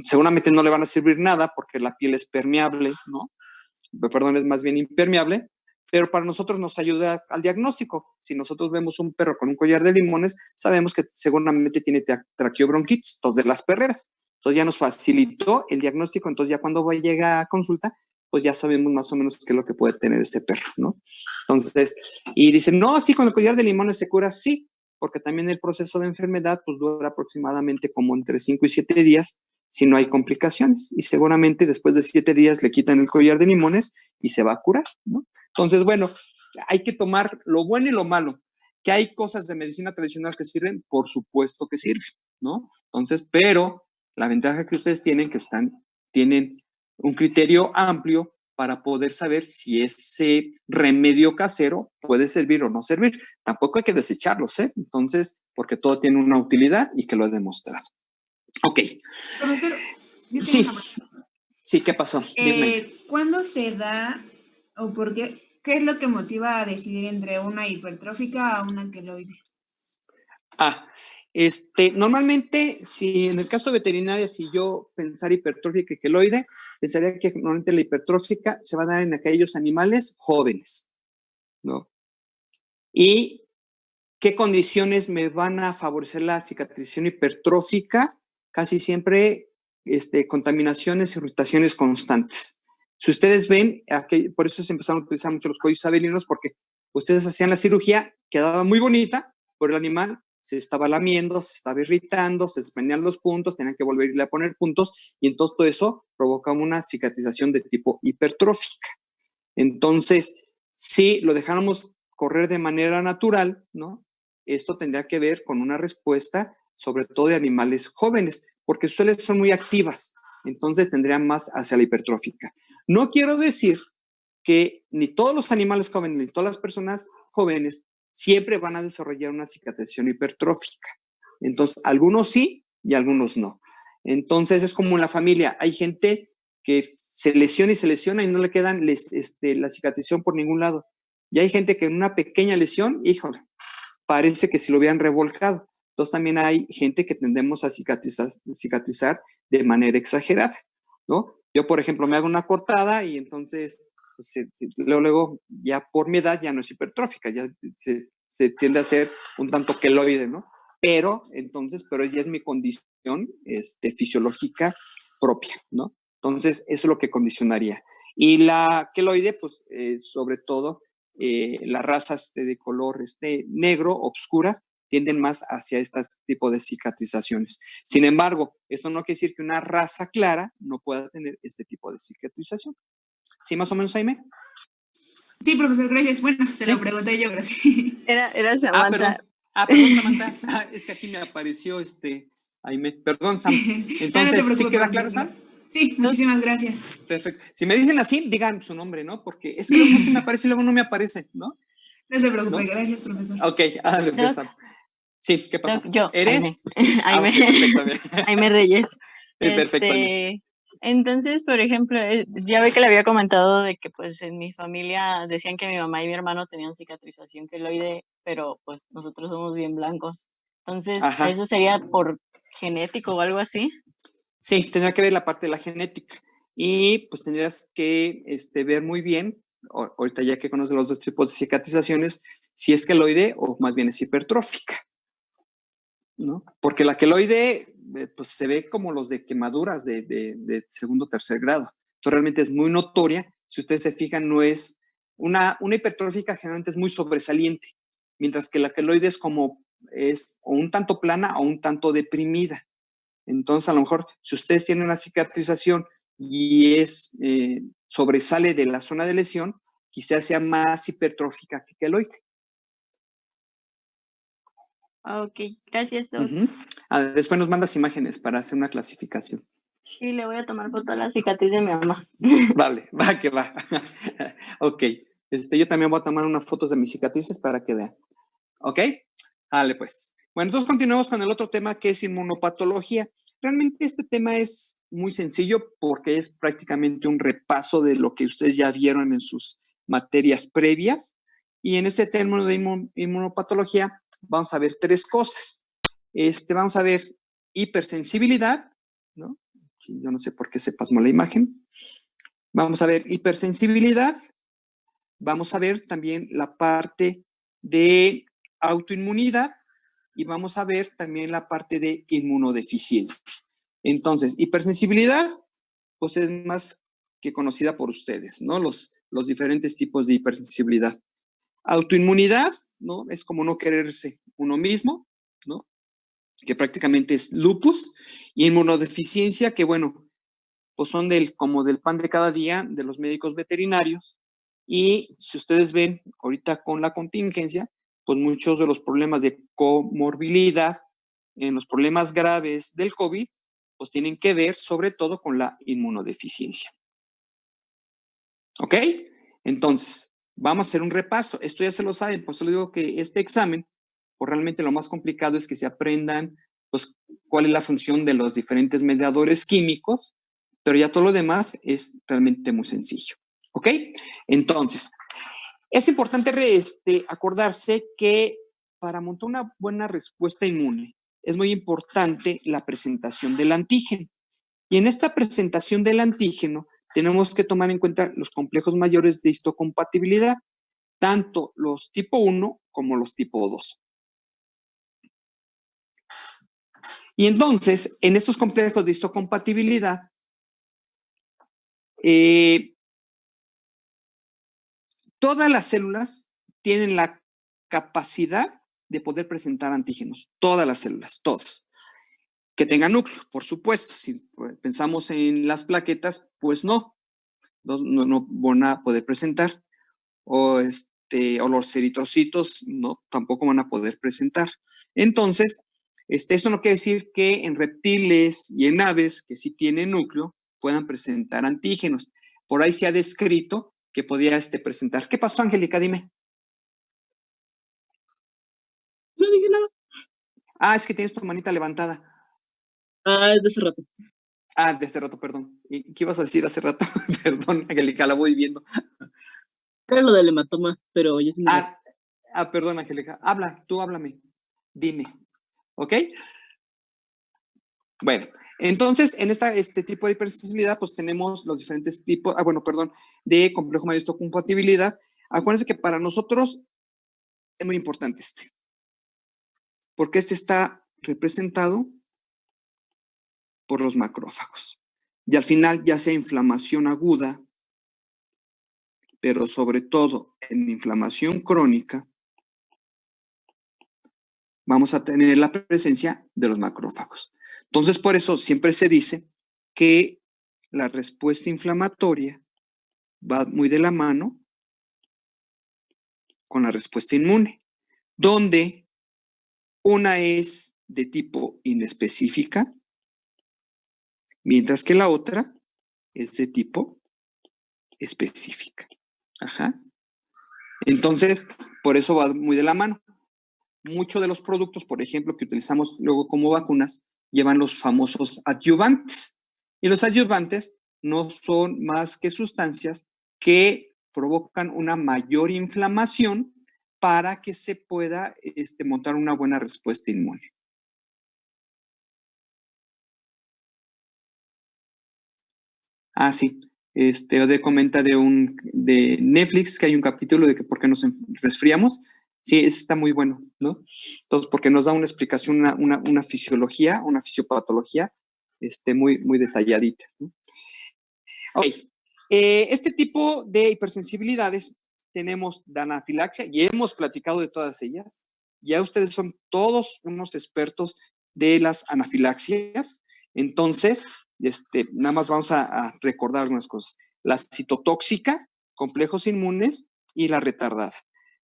seguramente no le van a servir nada porque la piel es permeable, ¿no? Perdón, es más bien impermeable, pero para nosotros nos ayuda al diagnóstico. Si nosotros vemos un perro con un collar de limones, sabemos que seguramente tiene traqueobronquitis, tos de las perreras. Entonces ya nos facilitó el diagnóstico, entonces ya cuando llega a consulta, pues ya sabemos más o menos qué es lo que puede tener ese perro, ¿no? Entonces, y dicen, no, sí, con el collar de limones se cura, sí, porque también el proceso de enfermedad pues dura aproximadamente como entre 5 y 7 días si no hay complicaciones. Y seguramente después de 7 días le quitan el collar de limones y se va a curar, ¿no? Entonces, bueno, hay que tomar lo bueno y lo malo. ¿Que hay cosas de medicina tradicional que sirven? Por supuesto que sirven, ¿no? Entonces, pero la ventaja que ustedes tienen, que tienen un criterio amplio para poder saber si ese remedio casero puede servir o no servir. Tampoco hay que desecharlos, ¿eh? Entonces, porque todo tiene una utilidad y que lo he demostrado. Ok. Profesor, yo tengo sí. una pregunta. Sí, ¿qué pasó? Dime. ¿Cuándo se da o por qué? ¿Qué es lo que motiva a decidir entre una hipertrófica a una queloide? Normalmente, si en el caso veterinario, si yo pensara hipertrófica y queloide, pensaría que normalmente la hipertrófica se va a dar en aquellos animales jóvenes, ¿no? Y ¿Qué condiciones me van a favorecer la cicatrización hipertrófica? Casi siempre contaminaciones, irritaciones constantes. Si ustedes ven, por eso se empezaron a utilizar mucho los cuellos isabelinos, porque ustedes hacían la cirugía, quedaba muy bonita, pero el animal se estaba lamiendo, se estaba irritando, se desprendían los puntos, tenían que volverle a poner puntos, y entonces todo eso provocaba una cicatrización de tipo hipertrófica. Entonces, si lo dejáramos correr de manera natural, ¿no? Esto tendría que ver con una respuesta, sobre todo de animales jóvenes, porque sus células son muy activas, entonces tendrían más hacia la hipertrófica. No quiero decir que ni todos los animales jóvenes, ni todas las personas jóvenes siempre van a desarrollar una cicatrización hipertrófica. Entonces, algunos sí y algunos no. Entonces, es como en la familia. Hay gente que se lesiona y no le quedan la cicatrización por ningún lado. Y hay gente que en una pequeña lesión, híjole, parece que si lo hubieran revolcado. Entonces, también hay gente que tendemos a cicatrizar de manera exagerada, ¿no? Yo, por ejemplo, me hago una cortada y entonces pues, luego ya por mi edad ya no es hipertrófica, ya se tiende a ser un tanto queloide, ¿no? Pero ya es mi condición fisiológica propia, ¿no? Entonces, eso es lo que condicionaría. Y la queloide, pues, sobre todo, las razas de color negro, obscuras, tienden más hacia este tipo de cicatrizaciones. Sin embargo, esto no quiere decir que una raza clara no pueda tener este tipo de cicatrización. ¿Sí, más o menos, Jaime? Sí, profesor, gracias. Bueno, se lo pregunté yo, pero sí. Era Samantha. Perdón, Samantha. Es que aquí me apareció Jaime. Perdón, Sam. Entonces, no ¿sí queda claro, Sam? Sí, muchísimas gracias. Perfecto. Si me dicen así, digan su nombre, ¿no? Porque es que luego sí me aparece y luego no me aparece, ¿no? No se preocupe, ¿no? Gracias, profesor. Ok, empezamos. Sí, ¿qué pasó? Yo, ¿Eres? Jaime. Okay, Jaime Reyes. Perfecto. Entonces, por ejemplo, ya ve que le había comentado de que pues en mi familia decían que mi mamá y mi hermano tenían cicatrización queloide, pero pues nosotros somos bien blancos. Entonces, ajá, ¿eso sería por genético o algo así? Sí, tendría que ver la parte de la genética. Y pues tendrías que ver muy bien, ahorita ya que conoces los dos tipos de cicatrizaciones, si es queloide o más bien es hipertrófica, ¿no? Porque la queloide pues se ve como los de quemaduras de segundo o tercer grado. Entonces realmente es muy notoria. Si ustedes se fijan, no es una hipertrófica, generalmente es muy sobresaliente, mientras que la queloide es o un tanto plana o un tanto deprimida. Entonces, a lo mejor, si ustedes tienen una cicatrización y sobresale de la zona de lesión, quizás sea más hipertrófica que queloide. Ok, gracias, Doc. Después nos mandas imágenes para hacer una clasificación. Sí, le voy a tomar foto a la cicatriz de mi mamá. Vale, va que va. Ok, yo también voy a tomar unas fotos de mis cicatrices para que vean. ¿Ok? Vale, pues. Bueno, entonces continuamos con el otro tema que es inmunopatología. Realmente este tema es muy sencillo porque es prácticamente un repaso de lo que ustedes ya vieron en sus materias previas. Y en este término de inmunopatología vamos a ver tres cosas. Vamos a ver hipersensibilidad, ¿no? Yo no sé por qué se pasmó la imagen. Vamos a ver hipersensibilidad. Vamos a ver también la parte de autoinmunidad y vamos a ver también la parte de inmunodeficiencia. Entonces, hipersensibilidad, pues es más que conocida por ustedes, ¿no? Los diferentes tipos de hipersensibilidad. Autoinmunidad, ¿no? Es como no quererse uno mismo, ¿no? Que prácticamente es lupus. Y inmunodeficiencia, que bueno, pues son como del pan de cada día de los médicos veterinarios. Y si ustedes ven ahorita con la contingencia, pues muchos de los problemas de comorbilidad, en los problemas graves del COVID, pues tienen que ver sobre todo con la inmunodeficiencia. ¿Ok? Entonces, vamos a hacer un repaso. Esto ya se lo saben, por eso les digo que este examen, pues realmente lo más complicado es que se aprendan pues, cuál es la función de los diferentes mediadores químicos, pero ya todo lo demás es realmente muy sencillo. ¿Ok? Entonces, es importante acordarse que para montar una buena respuesta inmune es muy importante la presentación del antígeno. Y en esta presentación del antígeno tenemos que tomar en cuenta los complejos mayores de histocompatibilidad, tanto los tipo 1 como los tipo 2. Y entonces, en estos complejos de histocompatibilidad, todas las células tienen la capacidad de poder presentar antígenos. Todas las células, todas. Que tengan núcleo, por supuesto. Si pensamos en las plaquetas, pues no van a poder presentar. O los eritrocitos no, tampoco van a poder presentar. Entonces, esto no quiere decir que en reptiles y en aves que sí tienen núcleo puedan presentar antígenos. Por ahí se ha descrito que podía presentar. ¿Qué pasó, Angélica? Dime. No dije nada. Ah, es que tienes tu manita levantada. Ah, es de hace rato. Ah, de hace rato, perdón. ¿Y qué ibas a decir hace rato? Perdón, Angélica, la voy viendo. Era lo del hematoma, pero ya se me... Perdón, Angélica. Tú háblame. Dime. ¿Ok? Bueno, entonces, en este tipo de hipersensibilidad, pues tenemos los diferentes tipos, de complejo mayor de histocompatibilidad. Acuérdense que para nosotros es muy importante porque está representado por los macrófagos. Y al final, ya sea inflamación aguda, pero sobre todo en inflamación crónica, vamos a tener la presencia de los macrófagos. Entonces, por eso siempre se dice que la respuesta inflamatoria va muy de la mano con la respuesta inmune, donde una es de tipo inespecífica, mientras que la otra es de tipo específica. Ajá. Entonces, por eso va muy de la mano. Muchos de los productos, por ejemplo, que utilizamos luego como vacunas, llevan los famosos adyuvantes. Y los adyuvantes no son más que sustancias que provocan una mayor inflamación para que se pueda montar una buena respuesta inmune. Ah, sí. Ode comenta de Netflix que hay un capítulo de que por qué nos resfriamos. Sí, está muy bueno, ¿no? Entonces, porque nos da una explicación, una fisiología, una fisiopatología muy, muy detalladita, ¿no? Ok. Este tipo de hipersensibilidades tenemos de anafilaxia y hemos platicado de todas ellas. Ya ustedes son todos unos expertos de las anafilaxias. Entonces, nada más vamos a recordar algunas cosas. La citotóxica, complejos inmunes y la retardada.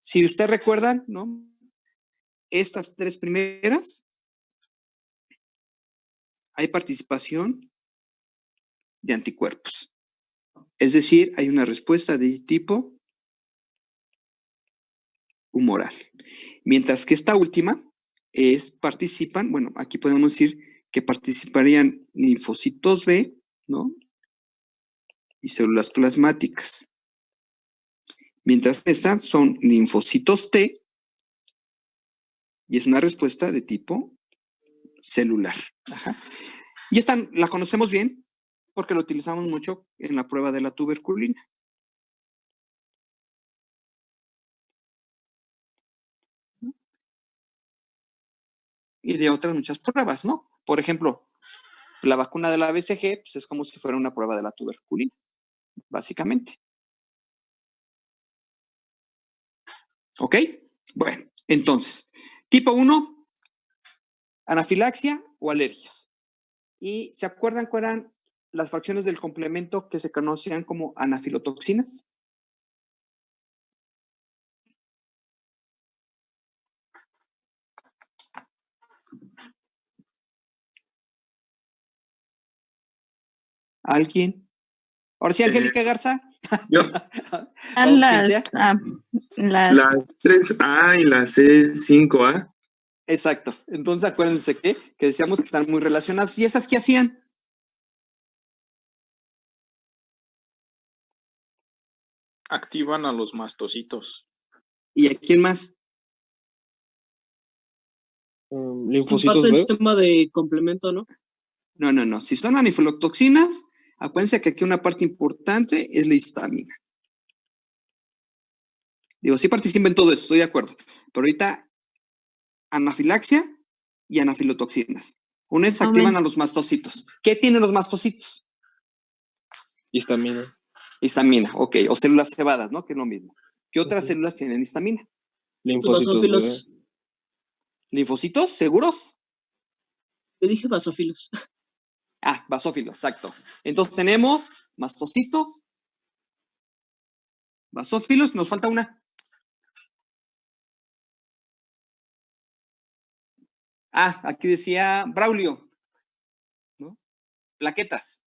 Si ustedes recuerdan, ¿no? Estas tres primeras, hay participación de anticuerpos. Es decir, hay una respuesta de tipo humoral. Mientras que esta última participan, bueno, aquí podemos decir que participarían linfocitos B, ¿no? Y células plasmáticas. Mientras que estas son linfocitos T y es una respuesta de tipo celular. Ajá. Y esta la conocemos bien porque la utilizamos mucho en la prueba de la tuberculina. Y de otras muchas pruebas, ¿no? Por ejemplo, la vacuna de la BCG pues es como si fuera una prueba de la tuberculina, básicamente. ¿Ok? Bueno, entonces, tipo 1, anafilaxia o alergias. ¿Y se acuerdan cuáles eran las fracciones del complemento que se conocían como anafilotoxinas? ¿Alguien? Ahora sí, Angélica Garza. Yo. Las 3A y la C5A. Exacto. Entonces, acuérdense que decíamos que están muy relacionadas. ¿Y esas qué hacían? Activan a los mastocitos. ¿Y a quién más? Linfocitos B. El sistema de complemento, ¿no? No. Si son anafilotoxinas, acuérdense que aquí una parte importante es la histamina. Digo, sí participa en todo esto, estoy de acuerdo. Pero ahorita, anafilaxia y anafilotoxinas. Unas activan a los mastocitos. ¿Qué tienen los mastocitos? Histamina. Histamina, ok. O células cebadas, ¿no? Que es lo mismo. ¿Qué otras células tienen histamina? Linfocitos. ¿Linfocitos? ¿Seguros? Yo dije basófilos. Ah, basófilos, exacto. Entonces tenemos mastocitos, basófilos, nos falta una. Ah, aquí decía Braulio, ¿no? Plaquetas.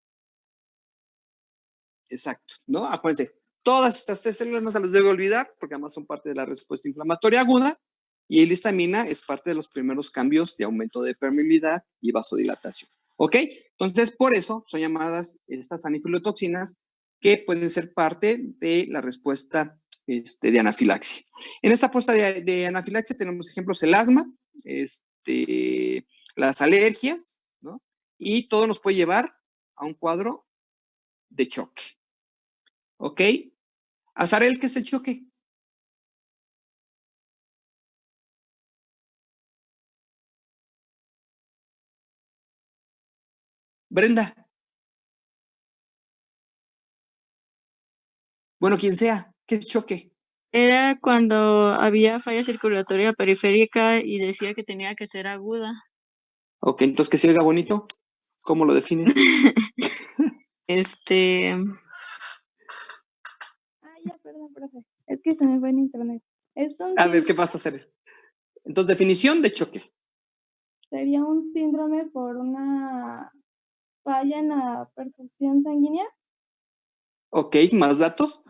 Exacto, ¿no? Acuérdense, todas estas tres células no se las debe olvidar, porque además son parte de la respuesta inflamatoria aguda, y la histamina es parte de los primeros cambios de aumento de permeabilidad y vasodilatación. ¿Ok? Entonces, por eso son llamadas estas anifilotoxinas que pueden ser parte de la respuesta de anafilaxia. En esta respuesta de anafilaxia tenemos ejemplos el asma, las alergias, ¿no? Y todo nos puede llevar a un cuadro de choque. ¿Ok? Azarel, ¿qué es el choque? Brenda. Bueno, quien sea, ¿qué es choque? Era cuando había falla circulatoria periférica y decía que tenía que ser aguda. Ok, entonces que se oiga bonito. ¿Cómo lo defines? Ay, ya, perdón, profe. Es que se me fue en internet. A ver, ¿qué pasa a hacer? Entonces, definición de choque. Sería un síndrome por una falla en la perfusión sanguínea. Ok, ¿más datos?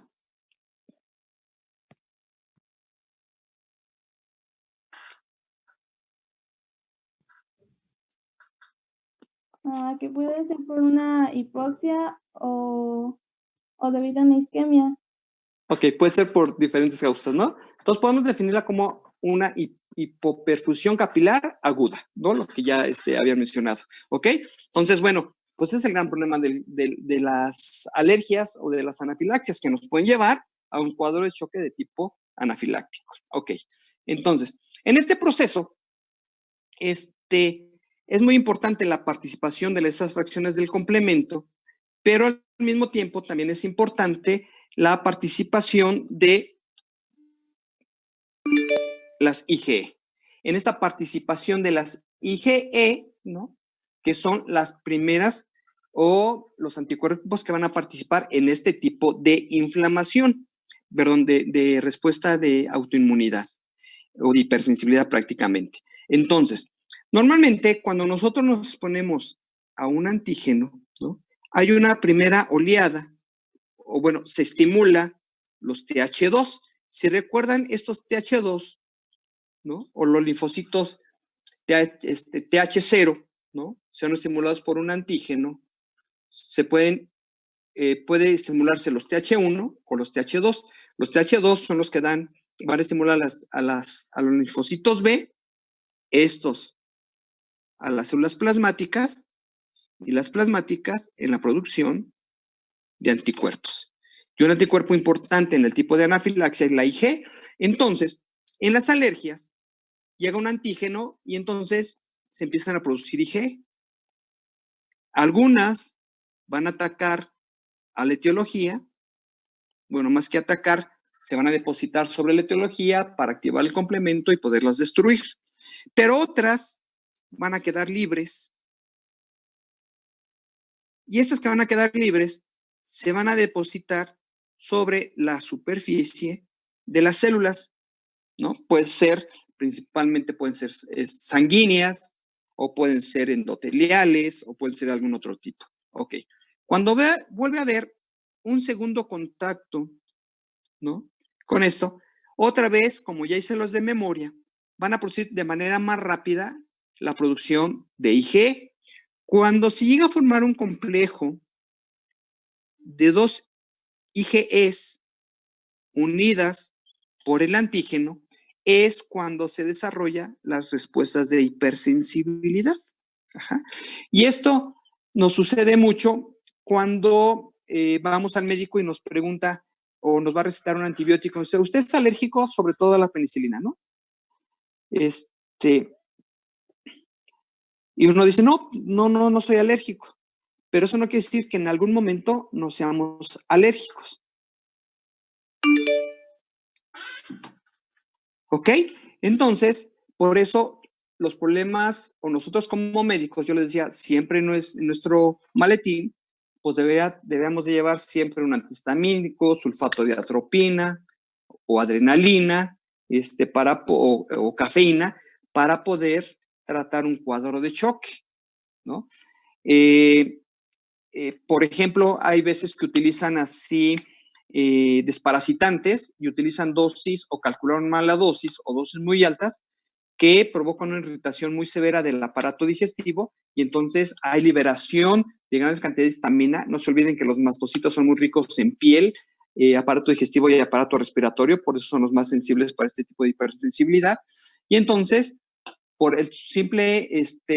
Que puede ser por una hipoxia o debido a una isquemia. Ok, puede ser por diferentes causas, ¿no? Entonces podemos definirla como una hipoperfusión capilar aguda, ¿no? Lo que ya había mencionado, ¿ok? Entonces, bueno, pues ese es el gran problema de las alergias o de las anafilaxias que nos pueden llevar a un cuadro de choque de tipo anafiláctico. Ok, entonces, en este proceso, es muy importante la participación de esas fracciones del complemento, pero al mismo tiempo también es importante la participación de las IgE. En esta participación de las IgE, ¿no? Que son las primeras o los anticuerpos que van a participar en este tipo de inflamación, perdón, de respuesta de autoinmunidad o de hipersensibilidad prácticamente. Entonces, normalmente cuando nosotros nos exponemos a un antígeno, ¿no? Hay una primera oleada, o bueno, se estimula los TH2. Si recuerdan estos TH2, ¿no? O los linfocitos TH0, ¿no? Son estimulados por un antígeno, puede estimularse los TH1 o los TH2. Los TH2 son los que van a estimular a los linfocitos B, estos a las células plasmáticas y las plasmáticas en la producción de anticuerpos. Y un anticuerpo importante en el tipo de anafilaxia es la Ig. Entonces, en las alergias, llega un antígeno y entonces se empiezan a producir Ig. Algunas van a atacar a la etiología, bueno, más que atacar, se van a depositar sobre la etiología para activar el complemento y poderlas destruir. Pero otras van a quedar libres. Y estas que van a quedar libres se van a depositar sobre la superficie de las células, ¿no? Pueden ser, principalmente pueden ser sanguíneas, o pueden ser endoteliales, o pueden ser de algún otro tipo. Ok. Cuando vuelve a haber un segundo contacto, ¿no? Con esto, otra vez, como ya hice los de memoria, van a producir de manera más rápida la producción de Ig. Cuando se llega a formar un complejo de dos IgEs unidas por el antígeno, es cuando se desarrollan las respuestas de hipersensibilidad. Ajá. Y esto nos sucede mucho cuando vamos al médico y nos pregunta o nos va a recetar un antibiótico. Usted es alérgico sobre todo a la penicilina, ¿no? Y uno dice, no soy alérgico. Pero eso no quiere decir que en algún momento no seamos alérgicos. ¿Ok? Entonces, por eso los problemas, o nosotros como médicos, yo les decía, siempre en nuestro maletín, pues debemos de llevar siempre un antihistamínico, sulfato de atropina o adrenalina, o cafeína, para poder tratar un cuadro de choque, ¿no? Por ejemplo, hay veces que utilizan así desparasitantes y utilizan dosis o calcularon mal la dosis o dosis muy altas que provocan una irritación muy severa del aparato digestivo y entonces hay liberación de grandes cantidades de histamina. No se olviden que los mastocitos son muy ricos en piel, aparato digestivo y aparato respiratorio, por eso son los más sensibles para este tipo de hipersensibilidad. Y entonces, por el simple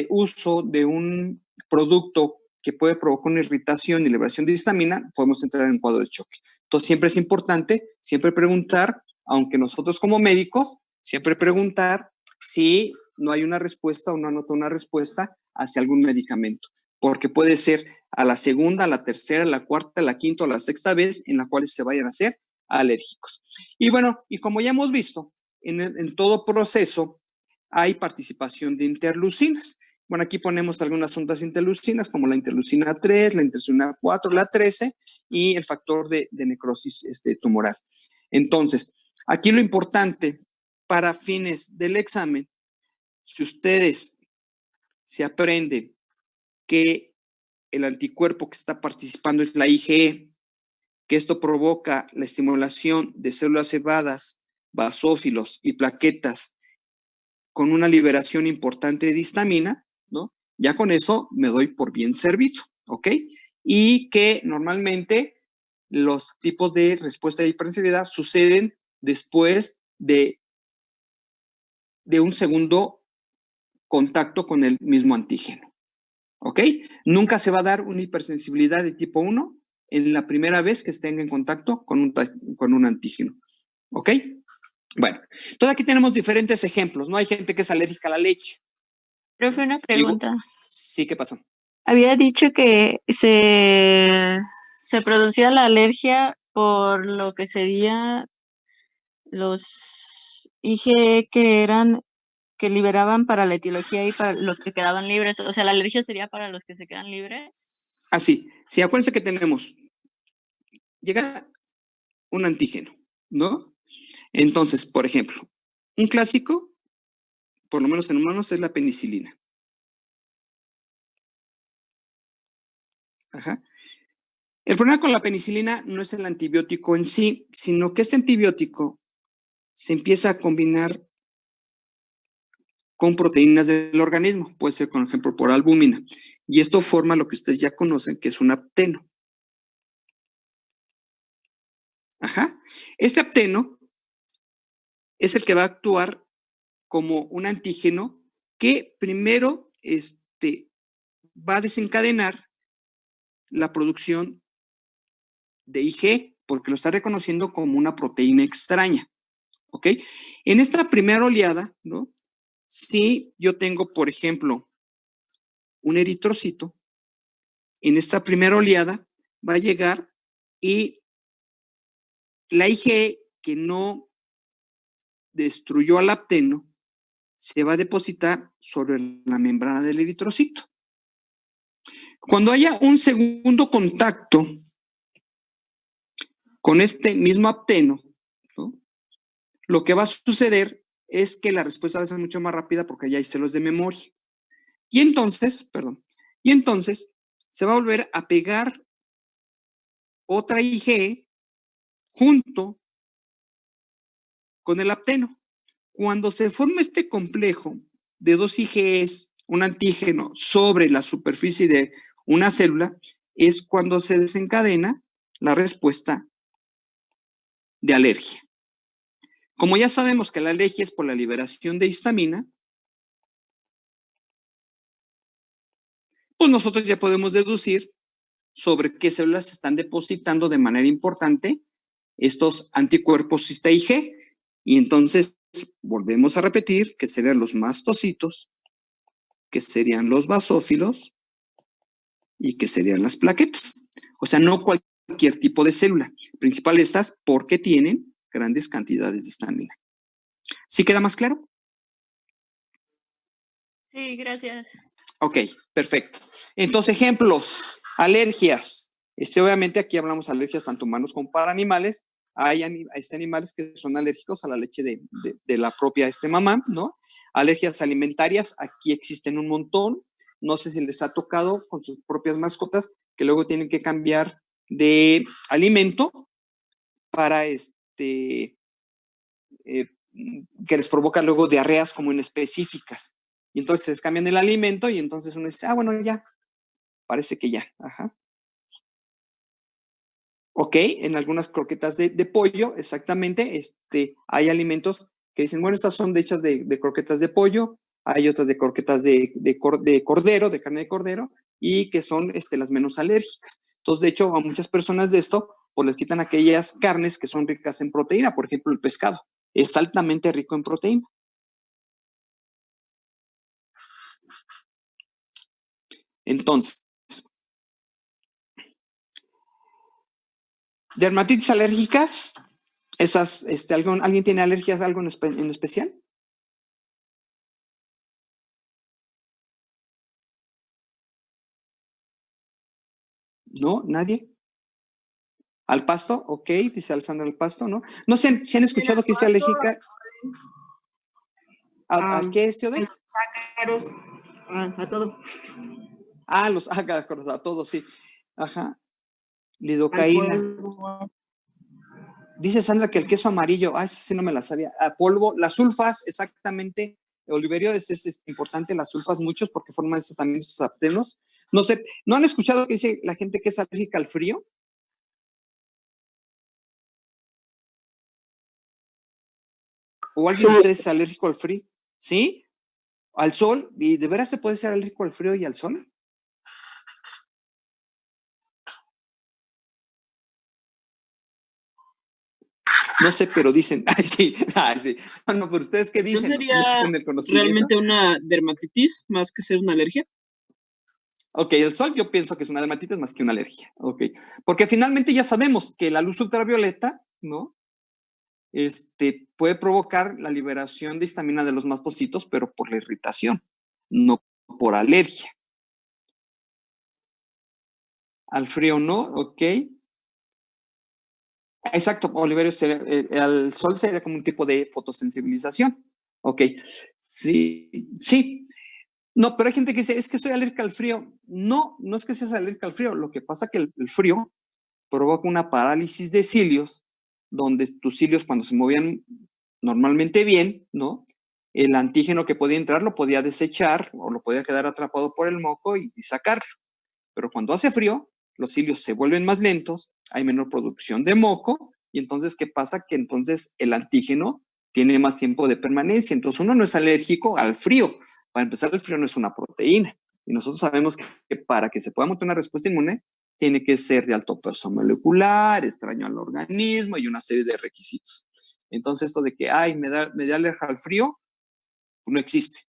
uso de un producto que puede provocar una irritación y liberación de histamina, podemos entrar en un cuadro de choque. Entonces, siempre es importante, siempre preguntar, aunque nosotros como médicos, siempre preguntar si no hay una respuesta o no anota una respuesta hacia algún medicamento, porque puede ser a la segunda, a la tercera, a la cuarta, a la quinta o a la sexta vez en la cual se vayan a hacer alérgicos. Y bueno, y como ya hemos visto, en todo proceso hay participación de interleucinas. Bueno, aquí ponemos algunas ondas interleucinas como la interleucina 3, la interleucina 4, la 13 y el factor de necrosis tumoral. Entonces, aquí lo importante para fines del examen, si ustedes se aprenden que el anticuerpo que está participando es la IgE, que esto provoca la estimulación de células cebadas, basófilos y plaquetas con una liberación importante de histamina, ¿no? Ya con eso me doy por bien servido, ¿ok? Y que normalmente los tipos de respuesta de hipersensibilidad suceden después de un segundo contacto con el mismo antígeno, ¿ok? Nunca se va a dar una hipersensibilidad de tipo 1 en la primera vez que estén en contacto con un antígeno, ¿ok? Bueno, entonces aquí tenemos diferentes ejemplos, ¿no? Hay gente que es alérgica a la leche. Profe, una pregunta. Sí, ¿qué pasó? Había dicho que se producía la alergia por lo que sería los IgE que liberaban para la etiología y para los que quedaban libres. O sea, la alergia sería para los que se quedan libres. Así, sí, acuérdense que llega un antígeno, ¿no? Entonces, por ejemplo, un clásico, por lo menos en humanos, es la penicilina. Ajá. El problema con la penicilina no es el antibiótico en sí, sino que este antibiótico se empieza a combinar con proteínas del organismo, puede ser, por ejemplo, por albúmina, y esto forma lo que ustedes ya conocen, que es un apteno. Ajá. Este apteno es el que va a actuar como un antígeno que primero va a desencadenar la producción de IgE, porque lo está reconociendo como una proteína extraña, ¿ok? En esta primera oleada, ¿no? Si yo tengo, por ejemplo, un eritrocito, en esta primera oleada va a llegar y la IgE que no destruyó al apteno se va a depositar sobre la membrana del eritrocito. Cuando haya un segundo contacto con este mismo apteno, ¿no? Lo que va a suceder es que la respuesta va a ser mucho más rápida porque ya hay celos de memoria. Y entonces se va a volver a pegar otra IgE junto con el apteno. Cuando se forma este complejo de dos IgEs, un antígeno sobre la superficie de una célula, es cuando se desencadena la respuesta de alergia. Como ya sabemos que la alergia es por la liberación de histamina, pues nosotros ya podemos deducir sobre qué células se están depositando de manera importante estos anticuerpos IgE. Y entonces volvemos a repetir que serían los mastocitos, que serían los basófilos y que serían las plaquetas. O sea, no cualquier tipo de célula. Principal estas porque tienen grandes cantidades de histamina. ¿Sí queda más claro? Sí, gracias. Ok, perfecto. Entonces, ejemplos, alergias. Obviamente aquí hablamos de alergias tanto humanos como para animales. Hay animales que son alérgicos a la leche de la propia mamá, ¿no? Alergias alimentarias, aquí existen un montón. No sé si les ha tocado con sus propias mascotas que luego tienen que cambiar de alimento para que les provoca luego diarreas como inespecíficas. Y entonces cambian el alimento y entonces uno dice, bueno, ya, parece que ya, ajá. Ok, en algunas croquetas de pollo, exactamente, hay alimentos que dicen, bueno, estas son hechas de croquetas de pollo, hay otras de croquetas de cordero, de carne de cordero, y que son las menos alérgicas. Entonces, de hecho, a muchas personas de esto, pues les quitan aquellas carnes que son ricas en proteína, por ejemplo, el pescado, es altamente rico en proteína. Entonces, dermatitis alérgicas, esas, ¿alguien tiene alergias a algo en especial? ¿No? ¿Nadie? ¿Al pasto? Ok, dice Alessandra, al pasto, ¿no? No sé si han escuchado que sea alérgica. ¿A qué es, Teodoro? Ácaros, a todo. Los ácaros, a todos, sí. Ajá. Lidocaína. Dice Sandra que el queso amarillo, esa sí no me la sabía. A polvo, las sulfas, exactamente. Oliverio, es importante las sulfas muchos porque forman también esos aptenos. No sé, ¿no han escuchado que dice la gente que es alérgica al frío? ¿O alguien de ustedes es alérgico al frío? ¿Sí? ¿Al sol? ¿Y de veras se puede ser alérgico al frío y al sol? No sé, pero dicen, sí. Bueno, pero ustedes qué dicen. ¿No sería realmente una dermatitis más que ser una alergia? Ok, el sol yo pienso que es una dermatitis más que una alergia. Ok, porque finalmente ya sabemos que la luz ultravioleta, ¿no? Puede provocar la liberación de histamina de los mastocitos, pero por la irritación, no por alergia. Al frío no, ok. Exacto, Oliverio, al sol sería como un tipo de fotosensibilización. Ok, sí, sí. No, pero hay gente que dice, es que estoy alérgica al frío. No, no es que seas alérgica al frío. Lo que pasa es que el frío provoca una parálisis de cilios, donde tus cilios cuando se movían normalmente bien, ¿no? El antígeno que podía entrar lo podía desechar o lo podía quedar atrapado por el moco y sacarlo. Pero cuando hace frío, los cilios se vuelven más lentos, hay menor producción de moco y entonces, ¿qué pasa? Que entonces el antígeno tiene más tiempo de permanencia. Entonces uno no es alérgico al frío. Para empezar, el frío no es una proteína. Y nosotros sabemos que para que se pueda montar una respuesta inmune, tiene que ser de alto peso molecular, extraño al organismo y una serie de requisitos. Entonces, esto de que, me da alergia al frío, no existe.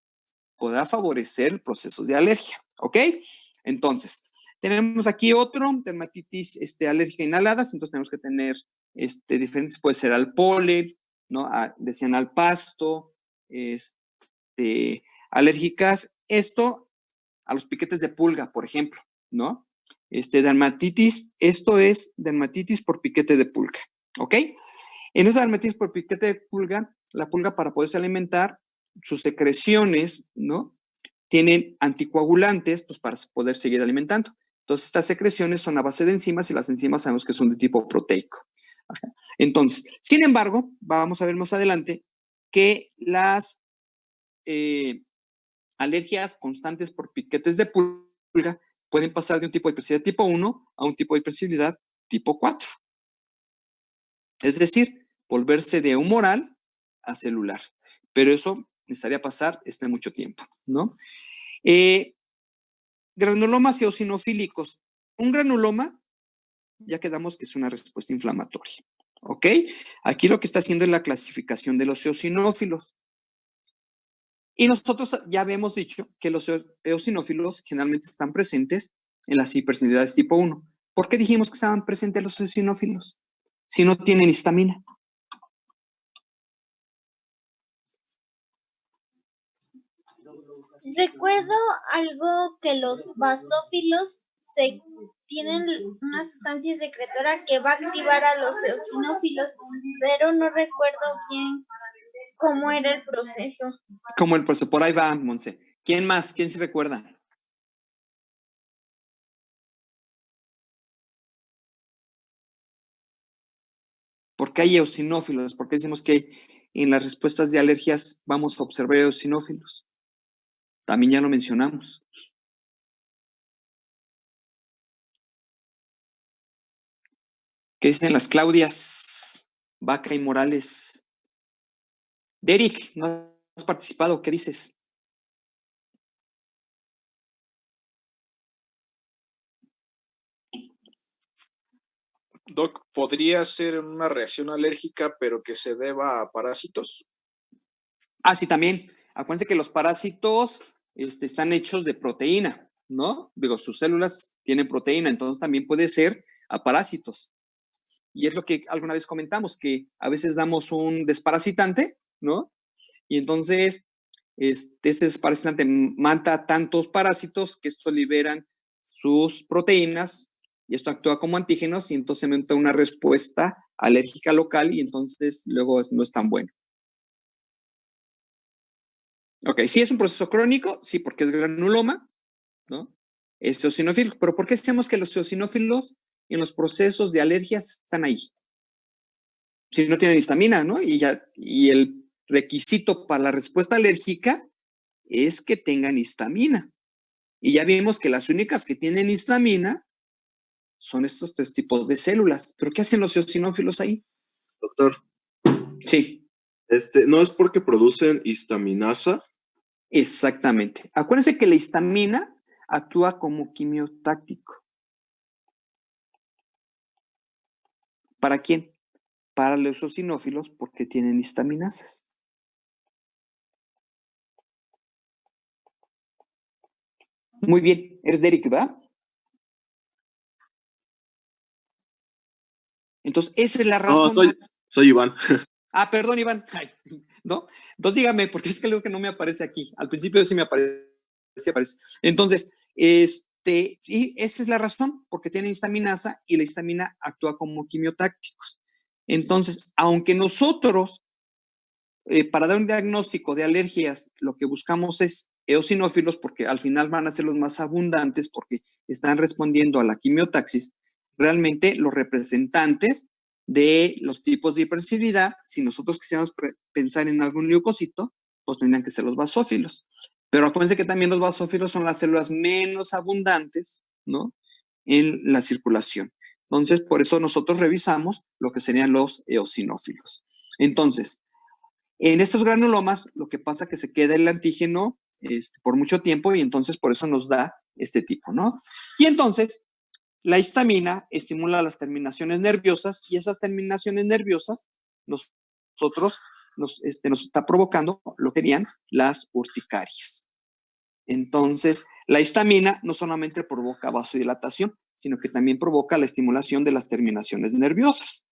Podrá favorecer procesos de alergia, ¿ok? Entonces, tenemos aquí otro, dermatitis alérgica inhaladas, entonces tenemos que tener diferentes, puede ser al polen, ¿no? Decían al pasto, alérgicas, esto a los piquetes de pulga, por ejemplo, ¿no? Dermatitis, esto es dermatitis por piquete de pulga, ¿ok? En esa dermatitis por piquete de pulga, la pulga para poderse alimentar, sus secreciones, ¿no? Tienen anticoagulantes, pues para poder seguir alimentando. Entonces, estas secreciones son a base de enzimas y las enzimas sabemos que son de tipo proteico. Ajá. Entonces, sin embargo, vamos a ver más adelante que las alergias constantes por piquetes de pulga pueden pasar de un tipo de hipersensibilidad tipo 1 a un tipo de hipersensibilidad tipo 4. Es decir, volverse de humoral a celular. Pero eso necesitaría pasar mucho tiempo, ¿no? Granulomas eosinofílicos. Un granuloma, ya quedamos que es una respuesta inflamatoria, ¿ok? Aquí lo que está haciendo es la clasificación de los eosinófilos. Y nosotros ya habíamos dicho que los eosinófilos generalmente están presentes en las hipersensibilidades tipo 1. ¿Por qué dijimos que estaban presentes los eosinófilos? Si no tienen histamina. Recuerdo algo que los basófilos tienen una sustancia secretora que va a activar a los eosinófilos, pero no recuerdo bien cómo era el proceso. Como el proceso, por ahí va, Monse. ¿Quién más? ¿Quién se recuerda? ¿Por qué hay eosinófilos? ¿Por qué decimos que en las respuestas de alergias vamos a observar eosinófilos? También ya lo mencionamos. ¿Qué dicen las Claudias, Vaca y Morales? Derek, ¿no has participado? ¿Qué dices? Doc, ¿podría ser una reacción alérgica, pero que se deba a parásitos? Ah, sí, también. Acuérdense que los parásitos están hechos de proteína, ¿no? Digo, sus células tienen proteína, entonces también puede ser a parásitos. Y es lo que alguna vez comentamos, que a veces damos un desparasitante, ¿no? Y entonces este desparasitante mata tantos parásitos que esto liberan sus proteínas y esto actúa como antígenos y entonces se monta una respuesta alérgica local y entonces luego no es tan bueno. Ok, sí es un proceso crónico, sí, porque es granuloma, ¿no? Es eosinófilo, pero ¿por qué decimos que los eosinófilos en los procesos de alergias están ahí? Si no tienen histamina, ¿no? Y el requisito para la respuesta alérgica es que tengan histamina. Y ya vimos que las únicas que tienen histamina son estos 3 tipos de células. ¿Pero qué hacen los eosinófilos ahí? Doctor. Sí. ¿No es porque producen histaminasa? Exactamente. Acuérdense que la histamina actúa como quimiotáctico. ¿Para quién? Para los eosinófilos porque tienen histaminasas. Muy bien. Eres Derek, ¿verdad? Entonces, esa es la razón. No, soy Iván. Ah, perdón, Iván. Ay, ¿no? Entonces dígame, porque es que algo que no me aparece aquí. Al principio sí me aparece. Entonces, y esa es la razón, porque tienen histaminasa y la histamina actúa como quimiotácticos. Entonces, aunque nosotros, para dar un diagnóstico de alergias, lo que buscamos es eosinófilos, porque al final van a ser los más abundantes, porque están respondiendo a la quimiotaxis, realmente los representantes de los tipos de hipersensibilidad, si nosotros quisiéramos pensar en algún leucocito, pues tendrían que ser los basófilos. Pero acuérdense que también los basófilos son las células menos abundantes, ¿no? En la circulación. Entonces, por eso nosotros revisamos lo que serían los eosinófilos. Entonces, en estos granulomas, lo que pasa es que se queda el antígeno por mucho tiempo y entonces por eso nos da este tipo, ¿no? Y entonces, la histamina estimula las terminaciones nerviosas y esas terminaciones nerviosas nosotros nos está provocando lo que serían las urticarias. Entonces, la histamina no solamente provoca vasodilatación, sino que también provoca la estimulación de las terminaciones nerviosas.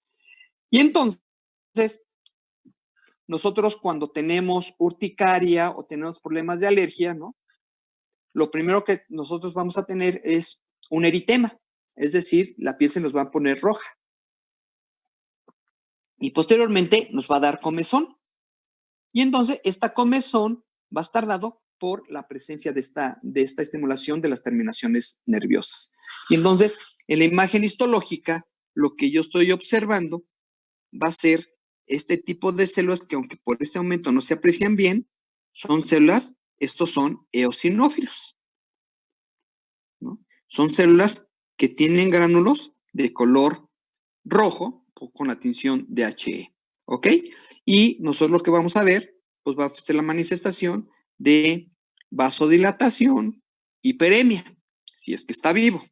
Y entonces, nosotros cuando tenemos urticaria o tenemos problemas de alergia, ¿no? Lo primero que nosotros vamos a tener es un eritema, es decir, la piel se nos va a poner roja. Y posteriormente nos va a dar comezón. Y entonces esta comezón va a estar dado por la presencia de esta estimulación de las terminaciones nerviosas. Y entonces, en la imagen histológica, lo que yo estoy observando va a ser este tipo de células que, aunque por este momento no se aprecian bien, son células, estos son eosinófilos, ¿no? Son células que tienen gránulos de color rojo con la tinción de HE, ¿ok? Y nosotros lo que vamos a ver, pues va a ser la manifestación de vasodilatación, hiperemia, si es que está vivo.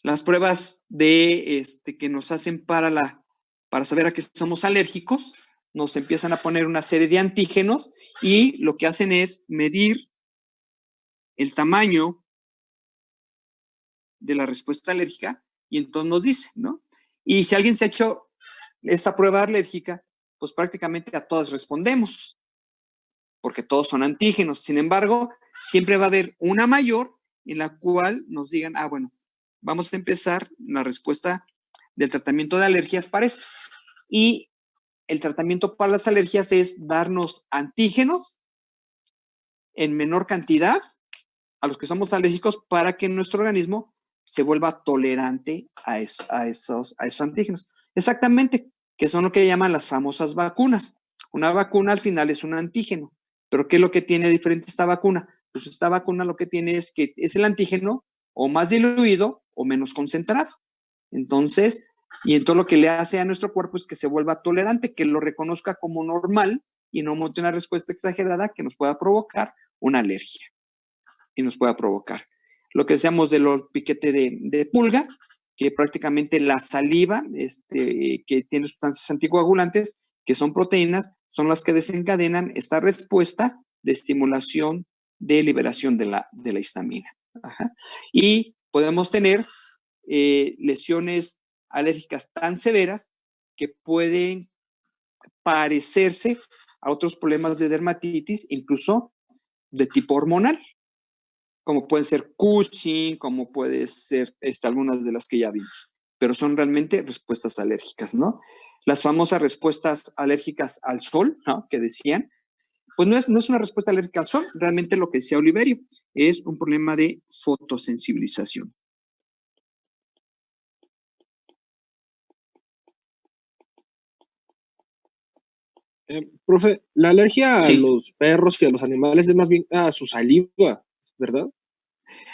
Las pruebas de que nos hacen para saber a qué somos alérgicos, nos empiezan a poner una serie de antígenos y lo que hacen es medir el tamaño de la respuesta alérgica y entonces nos dicen, ¿no? Y si alguien se ha hecho esta prueba alérgica, pues prácticamente a todas respondemos, porque todos son antígenos. Sin embargo, siempre va a haber una mayor en la cual nos digan, bueno, vamos a empezar la respuesta del tratamiento de alergias para esto. Y el tratamiento para las alergias es darnos antígenos en menor cantidad a los que somos alérgicos para que nuestro organismo se vuelva tolerante a esos antígenos. Exactamente, que son lo que llaman las famosas vacunas. Una vacuna al final es un antígeno, pero ¿qué es lo que tiene diferente esta vacuna? Pues esta vacuna lo que tiene es que es el antígeno o más diluido o menos concentrado. Entonces lo que le hace a nuestro cuerpo es que se vuelva tolerante, que lo reconozca como normal y no monte una respuesta exagerada que nos pueda provocar una alergia y nos pueda provocar. Lo que decíamos del piquete de pulga, que prácticamente la saliva, que tiene sustancias anticoagulantes, que son proteínas, son las que desencadenan esta respuesta de estimulación de liberación de la histamina. Ajá. Y podemos tener lesiones alérgicas tan severas que pueden parecerse a otros problemas de dermatitis, incluso de tipo hormonal, como pueden ser Cushing, como puede ser algunas de las que ya vimos, pero son realmente respuestas alérgicas, ¿no? Las famosas respuestas alérgicas al sol, ¿no? Que decían, pues no es una respuesta alérgica al sol, realmente lo que decía Oliverio, es un problema de fotosensibilización. Profe, la alergia a Sí. los perros y a los animales es más bien a su saliva, ¿verdad?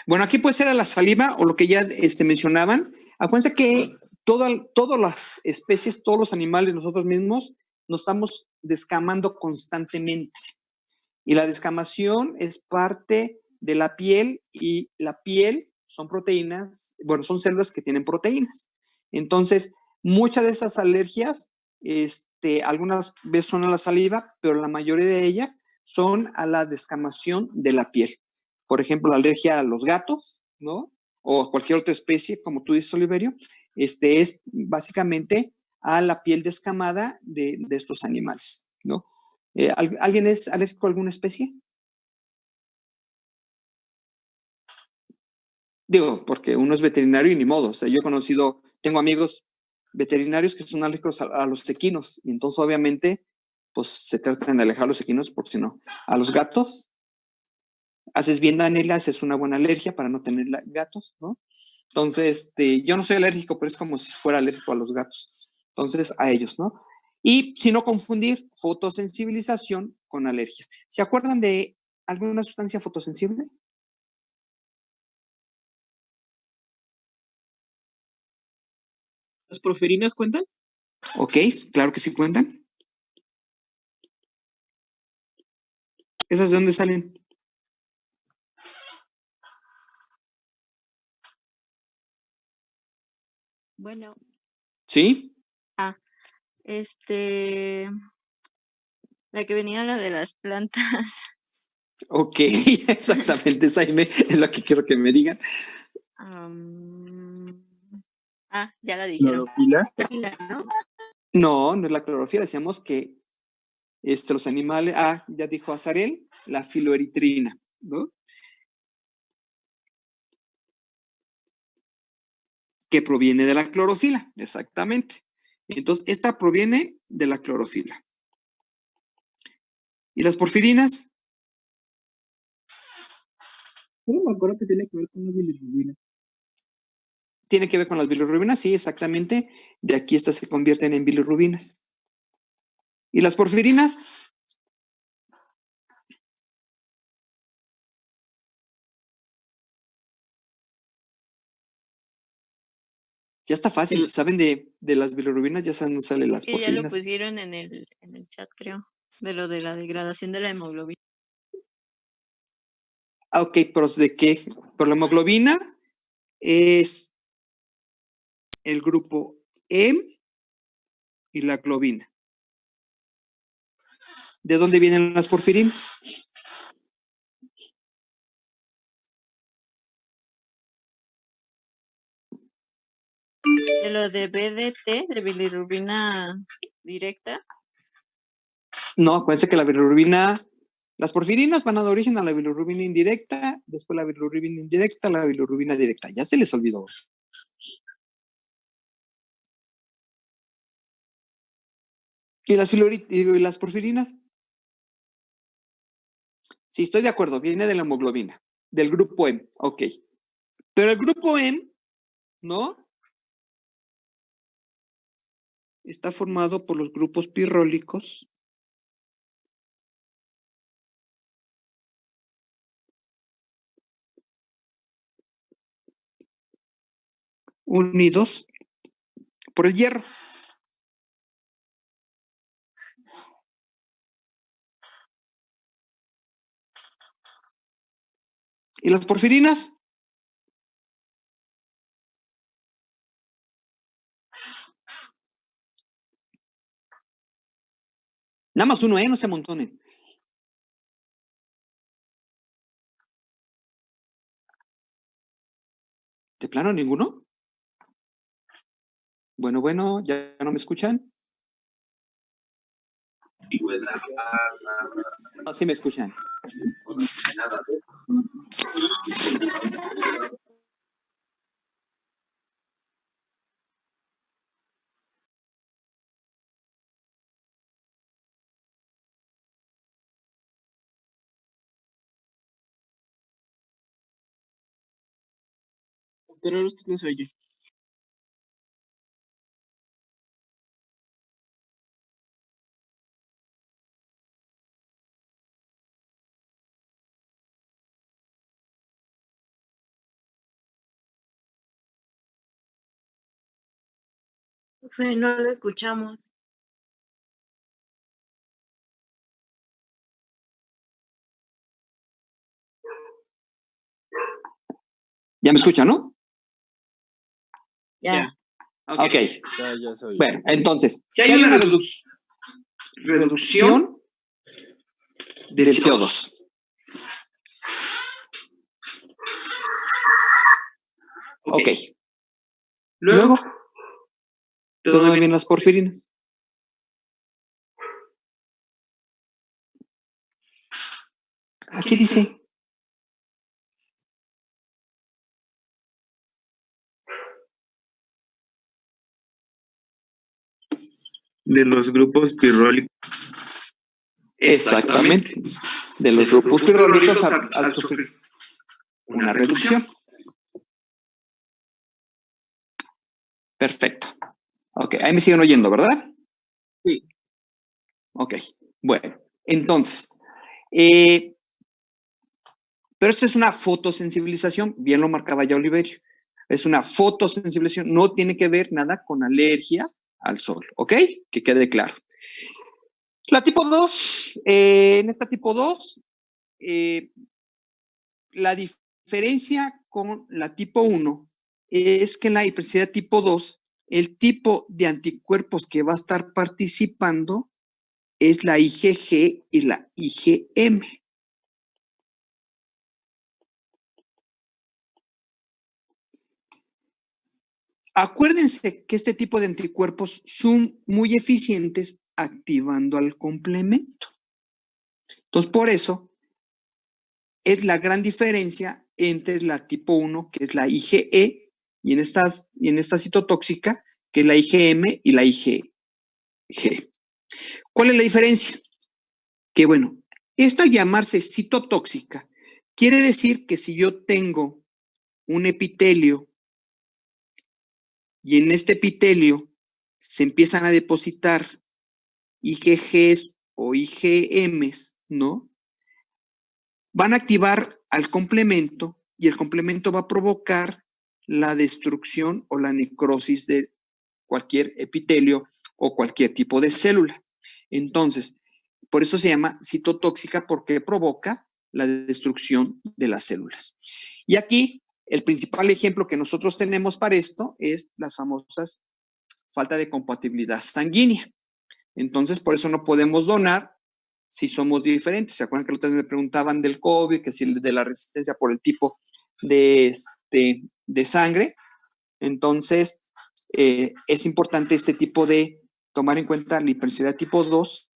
Bueno, aquí puede ser a la saliva o lo que ya mencionaban. Acuérdense que todas las especies, todos los animales, nosotros mismos, nos estamos descamando constantemente. Y la descamación es parte de la piel y la piel son proteínas, bueno, son células que tienen proteínas. Entonces, muchas de estas alergias, algunas veces son a la saliva, pero la mayoría de ellas son a la descamación de la piel. Por ejemplo, la alergia a los gatos, ¿no? O a cualquier otra especie, como tú dices, Oliverio, es básicamente a la piel descamada de estos animales, ¿no? ¿Alguien es alérgico a alguna especie? Digo, porque uno es veterinario y ni modo. O sea, yo tengo amigos veterinarios que son alérgicos a los equinos y entonces obviamente pues se tratan de alejar los equinos porque si no. A los gatos, haces bien, Daniela, haces una buena alergia para no tener gatos, ¿no? Entonces, yo no soy alérgico, pero es como si fuera alérgico a los gatos. Entonces, a ellos, ¿no? Y si no confundir fotosensibilización con alergias. ¿Se acuerdan de alguna sustancia fotosensible? ¿Las porfirinas cuentan? Ok, claro que sí cuentan. ¿Esas de dónde salen? Bueno. ¿Sí? La que venía la de las plantas. Ok, exactamente, Jaime, es lo que quiero que me digan. Ya la dijeron. ¿Clorofila? ¿No? No es la clorofila, decíamos que los animales, ya dijo Azarel, la filoeritrina, ¿no? Que proviene de la clorofila, exactamente. Entonces, esta proviene de la clorofila. ¿Y las porfirinas? No me acuerdo que tiene que ver con la bilirrubina. Tiene que ver con las bilirrubinas, sí, exactamente. De aquí estas se convierten en bilirrubinas. ¿Y las porfirinas? Ya está fácil, si saben de las bilirrubinas, ya saben dónde salen las porfirinas. Ya lo pusieron en el chat, creo, de lo de la degradación de la hemoglobina. Ok, pero ¿de qué? Por la hemoglobina es el grupo E y la globina. ¿De dónde vienen las porfirinas? De lo de BDT, de bilirrubina directa. No, acuérdense que la bilirrubina, las porfirinas van a dar origen a la bilirrubina indirecta, después la bilirrubina indirecta, la bilirrubina directa. Ya se les olvidó. ¿Y las porfirinas? Sí, estoy de acuerdo, viene de la hemoglobina, del grupo M, ok. Pero el grupo M, ¿no? Está formado por los grupos pirrólicos unidos por el hierro. ¿Y las porfirinas? Nada más uno, no se amontonen. ¿De plano ninguno? Bueno, ¿ya no me escuchan? No, sí me escuchan. Pero usted no se oye. No lo escuchamos. ¿Ya me escuchan, no? Ya. Ok. Ya se oye. Bueno, entonces, si hay una reducción del CO2. Ok. Luego, ¿de dónde vienen las porfirinas? Aquí dice. De los grupos pirrólicos. Exactamente. De los grupos pirrólicos al sufrir una reducción. Perfecto. Ok, ahí me siguen oyendo, ¿verdad? Sí. Ok, bueno, entonces, pero esto es una fotosensibilización, bien lo marcaba ya Oliverio. Es una fotosensibilización, no tiene que ver nada con alergia al sol, ¿ok? Que quede claro. La tipo 2, en esta tipo 2, la diferencia con la tipo 1 es que en la hipersensibilidad tipo 2, el tipo de anticuerpos que va a estar participando es la IgG y la IgM. Acuérdense que este tipo de anticuerpos son muy eficientes activando al complemento. Entonces, por eso es la gran diferencia entre la tipo 1, que es la IgE, y en esta citotóxica, que es la IgM y la IgG. ¿Cuál es la diferencia? Que bueno, esta llamarse citotóxica quiere decir que si yo tengo un epitelio y en este epitelio se empiezan a depositar IgGs o IgMs, ¿no? Van a activar al complemento y el complemento va a provocar la destrucción o la necrosis de cualquier epitelio o cualquier tipo de célula. Entonces, por eso se llama citotóxica, porque provoca la destrucción de las células. Y aquí, el principal ejemplo que nosotros tenemos para esto es las famosas falta de compatibilidad sanguínea. Entonces, por eso no podemos donar si somos diferentes. ¿Se acuerdan que ustedes me preguntaban del COVID, que si de la resistencia por el tipo de sangre? Entonces, es importante este tipo de tomar en cuenta la hipersensibilidad tipo 2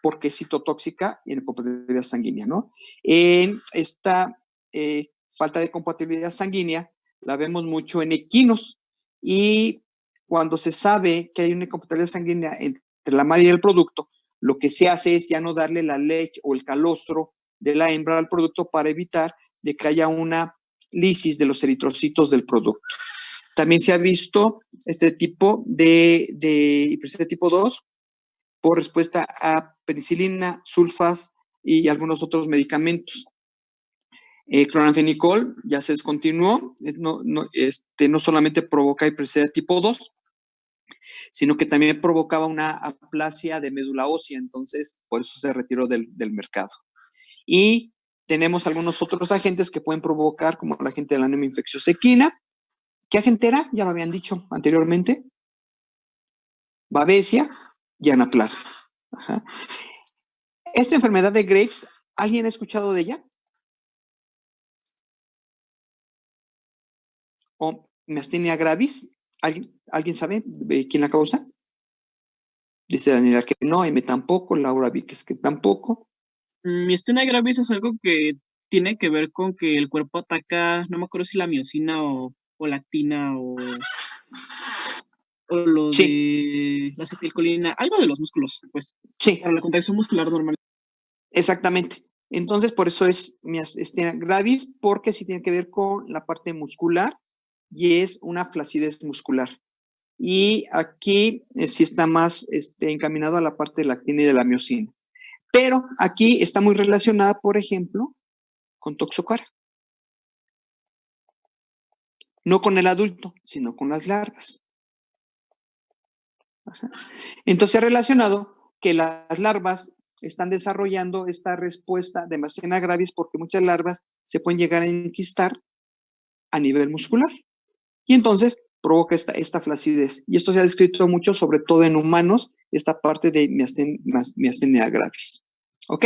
porque es citotóxica y en compatibilidad sanguínea, ¿no? En esta falta de compatibilidad sanguínea la vemos mucho en equinos y cuando se sabe que hay una incompatibilidad sanguínea entre la madre y el producto, lo que se hace es ya no darle la leche o el calostro de la hembra al producto para evitar de que haya una lisis de los eritrocitos del producto. También se ha visto este tipo de hipersensibilidad tipo 2 por respuesta a penicilina, sulfas y algunos otros medicamentos. Cloranfenicol ya se descontinuó, no solamente provoca hipersensibilidad tipo 2, sino que también provocaba una aplasia de médula ósea, entonces por eso se retiró del mercado. Y tenemos algunos otros agentes que pueden provocar, como el agente de la anemia infecciosa equina. ¿Qué agente era? Ya lo habían dicho anteriormente. Babesia y anaplasma. Ajá. Esta enfermedad de Graves, ¿alguien ha escuchado de ella? ¿O miastenia gravis? ¿Alguien sabe de quién la causa? Dice Daniela que no, M tampoco, Laura Víquez que tampoco. Miastenia gravis es algo que tiene que ver con que el cuerpo ataca, no me acuerdo si la miosina o la actina o lo de la acetilcolina, algo de los músculos, pues. Sí. Para la contracción muscular normal. Exactamente. Entonces, por eso es miastenia gravis, porque sí tiene que ver con la parte muscular y es una flacidez muscular. Y aquí sí está más encaminado a la parte de la actina y de la miosina. Pero aquí está muy relacionada, por ejemplo, con toxocara. No con el adulto, sino con las larvas. Ajá. Entonces, ha relacionado que las larvas están desarrollando esta respuesta de miastenia gravis porque muchas larvas se pueden llegar a enquistar a nivel muscular. Y entonces provoca esta flacidez. Y esto se ha descrito mucho, sobre todo en humanos, esta parte de miastenia gravis. ¿Ok?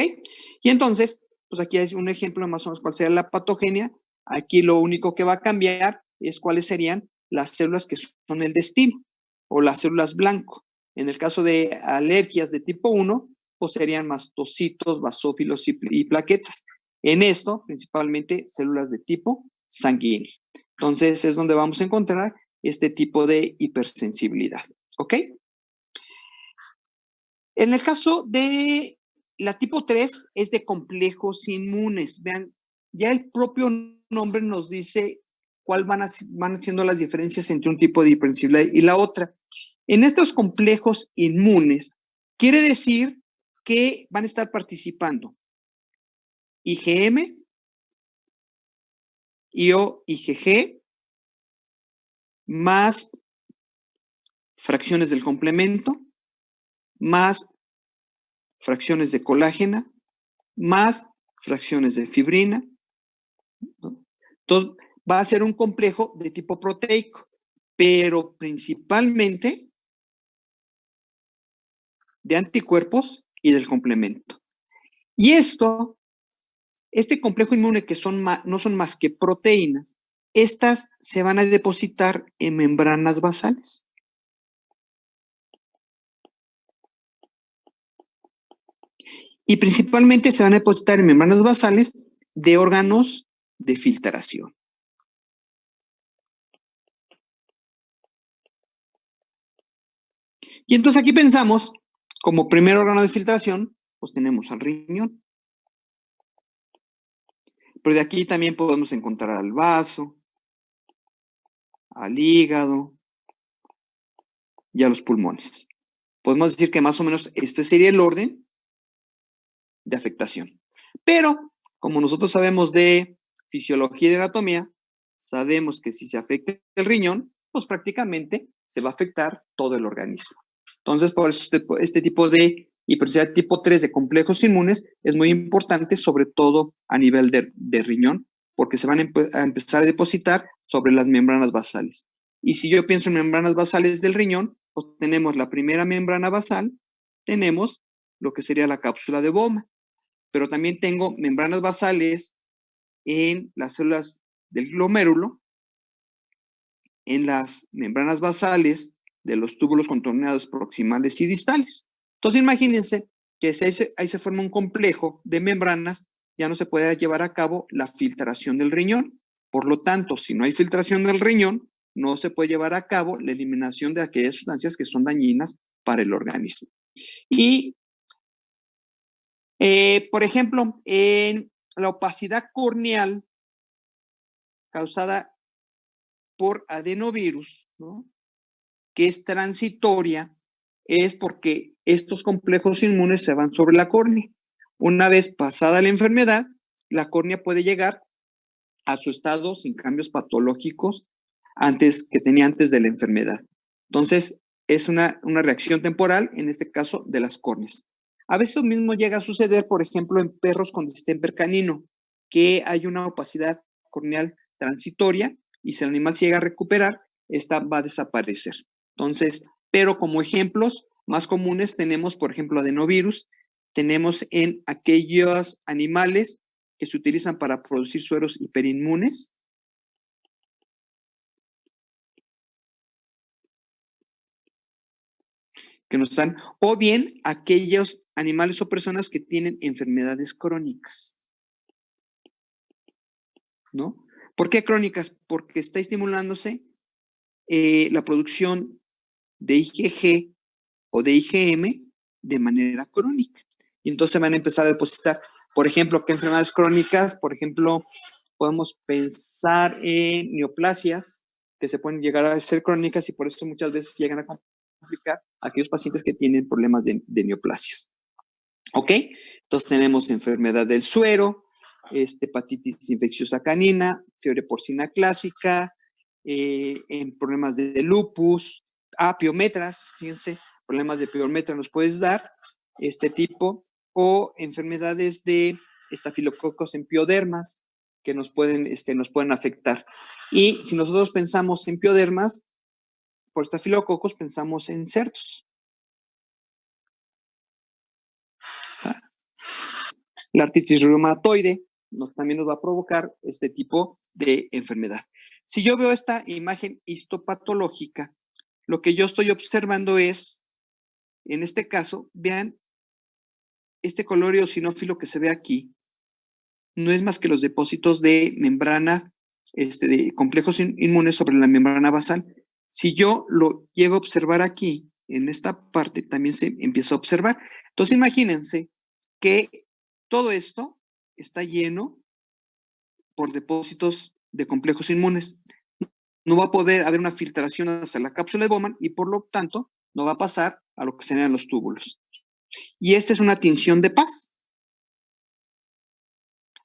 Y entonces, pues aquí hay un ejemplo más o menos cuál sería la patogenia. Aquí lo único que va a cambiar es cuáles serían las células que son el destino o las células blanco. En el caso de alergias de tipo 1, pues serían mastocitos, basófilos y plaquetas. En esto, principalmente células de tipo sanguíneo. Entonces, es donde vamos a encontrar este tipo de hipersensibilidad. ¿Ok? En el caso de la tipo 3, es de complejos inmunes. Vean, ya el propio nombre nos dice cuál van siendo las diferencias entre un tipo de hipersensibilidad y la otra. En estos complejos inmunes, quiere decir que van a estar participando IgM, IgG, más fracciones del complemento, más fracciones de colágena, más fracciones de fibrina, ¿no? Entonces, va a ser un complejo de tipo proteico, pero principalmente de anticuerpos y del complemento. Y este complejo inmune que no son más que proteínas, estas se van a depositar en membranas basales. Y principalmente se van a depositar en membranas basales de órganos de filtración. Y entonces aquí pensamos, como primer órgano de filtración, pues tenemos al riñón. Pero de aquí también podemos encontrar al vaso, al hígado y a los pulmones. Podemos decir que más o menos este sería el orden de afectación. Pero, como nosotros sabemos de fisiología y de anatomía, sabemos que si se afecta el riñón, pues prácticamente se va a afectar todo el organismo. Entonces, por eso este tipo de hipersensibilidad tipo 3 de complejos inmunes es muy importante, sobre todo a nivel de riñón, porque se van a empezar a depositar sobre las membranas basales. Y si yo pienso en membranas basales del riñón, pues tenemos la primera membrana basal, tenemos lo que sería la cápsula de Bowman. Pero también tengo membranas basales en las células del glomérulo, en las membranas basales de los túbulos contorneados proximales y distales. Entonces, imagínense que si ahí se forma un complejo de membranas, ya no se puede llevar a cabo la filtración del riñón. Por lo tanto, si no hay filtración del riñón, no se puede llevar a cabo la eliminación de aquellas sustancias que son dañinas para el organismo. Y, por ejemplo, en la opacidad corneal causada por adenovirus, ¿no?, que es transitoria, es porque estos complejos inmunes se van sobre la córnea. Una vez pasada la enfermedad, la córnea puede llegar a su estado sin cambios patológicos que tenía antes de la enfermedad. Entonces, es una reacción temporal, en este caso, de las córneas. A veces lo mismo llega a suceder, por ejemplo, en perros con distemper canino, que hay una opacidad corneal transitoria y si el animal se llega a recuperar, esta va a desaparecer. Entonces, pero como ejemplos más comunes tenemos, por ejemplo, adenovirus, tenemos en aquellos animales que se utilizan para producir sueros hiperinmunes. Que no están, o bien aquellos animales o personas que tienen enfermedades crónicas. ¿No? ¿Por qué crónicas? Porque está estimulándose la producción de IgG o de IgM de manera crónica. Y entonces van a empezar a depositar, por ejemplo, ¿qué enfermedades crónicas? Por ejemplo, podemos pensar en neoplasias que se pueden llegar a ser crónicas y por eso muchas veces llegan a complicar a aquellos pacientes que tienen problemas de neoplasias. ¿Ok? Entonces tenemos enfermedad del suero, hepatitis infecciosa canina, fiebre porcina clásica, en problemas de lupus, piometras, fíjense, problemas de piometra nos puedes dar, este tipo, o enfermedades de estafilococos en piodermas que nos pueden afectar. Y si nosotros pensamos en piodermas, por estafilococos pensamos en cerdos. La artritis reumatoide también nos va a provocar este tipo de enfermedad. Si yo veo esta imagen histopatológica, lo que yo estoy observando es, en este caso, vean, este color eosinófilo que se ve aquí, no es más que los depósitos de membrana, de complejos inmunes sobre la membrana basal. Si yo lo llego a observar aquí, en esta parte también se empieza a observar. Entonces, imagínense que todo esto está lleno por depósitos de complejos inmunes. No va a poder haber una filtración hacia la cápsula de Bowman y por lo tanto no va a pasar a lo que serían los túbulos. Y esta es una tinción de paz.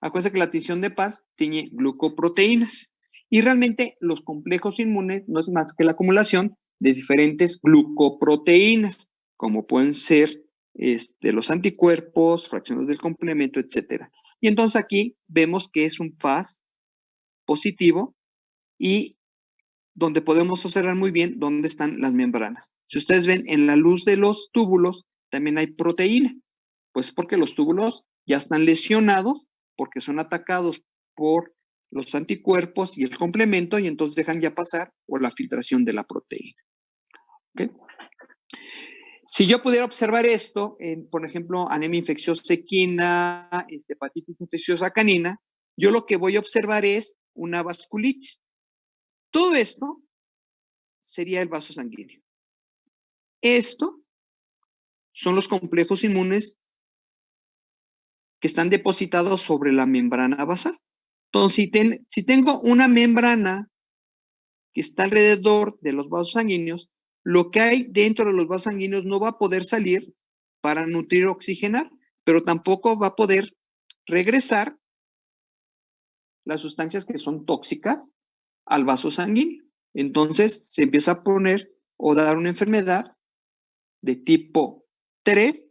Acuérdense que la tinción de paz tiene glucoproteínas y realmente los complejos inmunes no es más que la acumulación de diferentes glucoproteínas, como pueden ser los anticuerpos, fracciones del complemento, etc. Y entonces aquí vemos que es un paz positivo y donde podemos observar muy bien dónde están las membranas. Si ustedes ven en la luz de los túbulos, también hay proteína, pues porque los túbulos ya están lesionados, porque son atacados por los anticuerpos y el complemento, y entonces dejan ya pasar por la filtración de la proteína. ¿Okay? Si yo pudiera observar esto, por ejemplo, anemia infecciosa equina, hepatitis infecciosa canina, yo lo que voy a observar es una vasculitis. Todo esto sería el vaso sanguíneo. Esto son los complejos inmunes que están depositados sobre la membrana basal. Entonces, si tengo una membrana que está alrededor de los vasos sanguíneos, lo que hay dentro de los vasos sanguíneos no va a poder salir para nutrir o oxigenar, pero tampoco va a poder regresar las sustancias que son tóxicas al vaso sanguíneo. Entonces, se empieza a poner o dar una enfermedad de tipo 3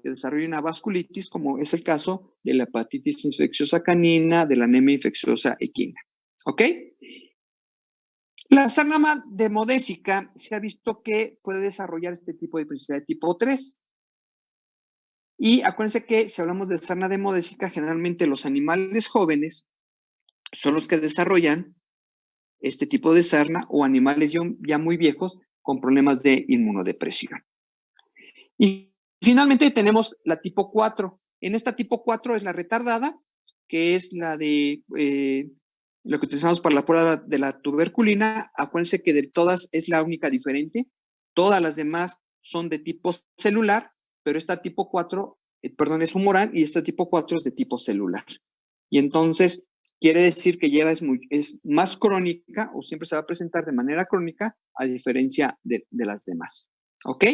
que desarrolla una vasculitis, como es el caso de la hepatitis infecciosa canina, de la anemia infecciosa equina. ¿Ok? La sarna demodésica se ha visto que puede desarrollar este tipo de toxicidad de tipo 3. Y acuérdense que si hablamos de sarna demodésica, generalmente los animales jóvenes son los que desarrollan este tipo de sarna, o animales ya muy viejos con problemas de inmunodepresión. Y finalmente tenemos la tipo 4. En esta tipo 4 es la retardada, que es la de lo que utilizamos para la prueba de la tuberculina. Acuérdense que de todas es la única diferente. Todas las demás son de tipo celular, pero esta tipo 4, es humoral, y esta tipo 4 es de tipo celular. Y entonces quiere decir que es más crónica, o siempre se va a presentar de manera crónica, a diferencia de las demás. ¿Ok?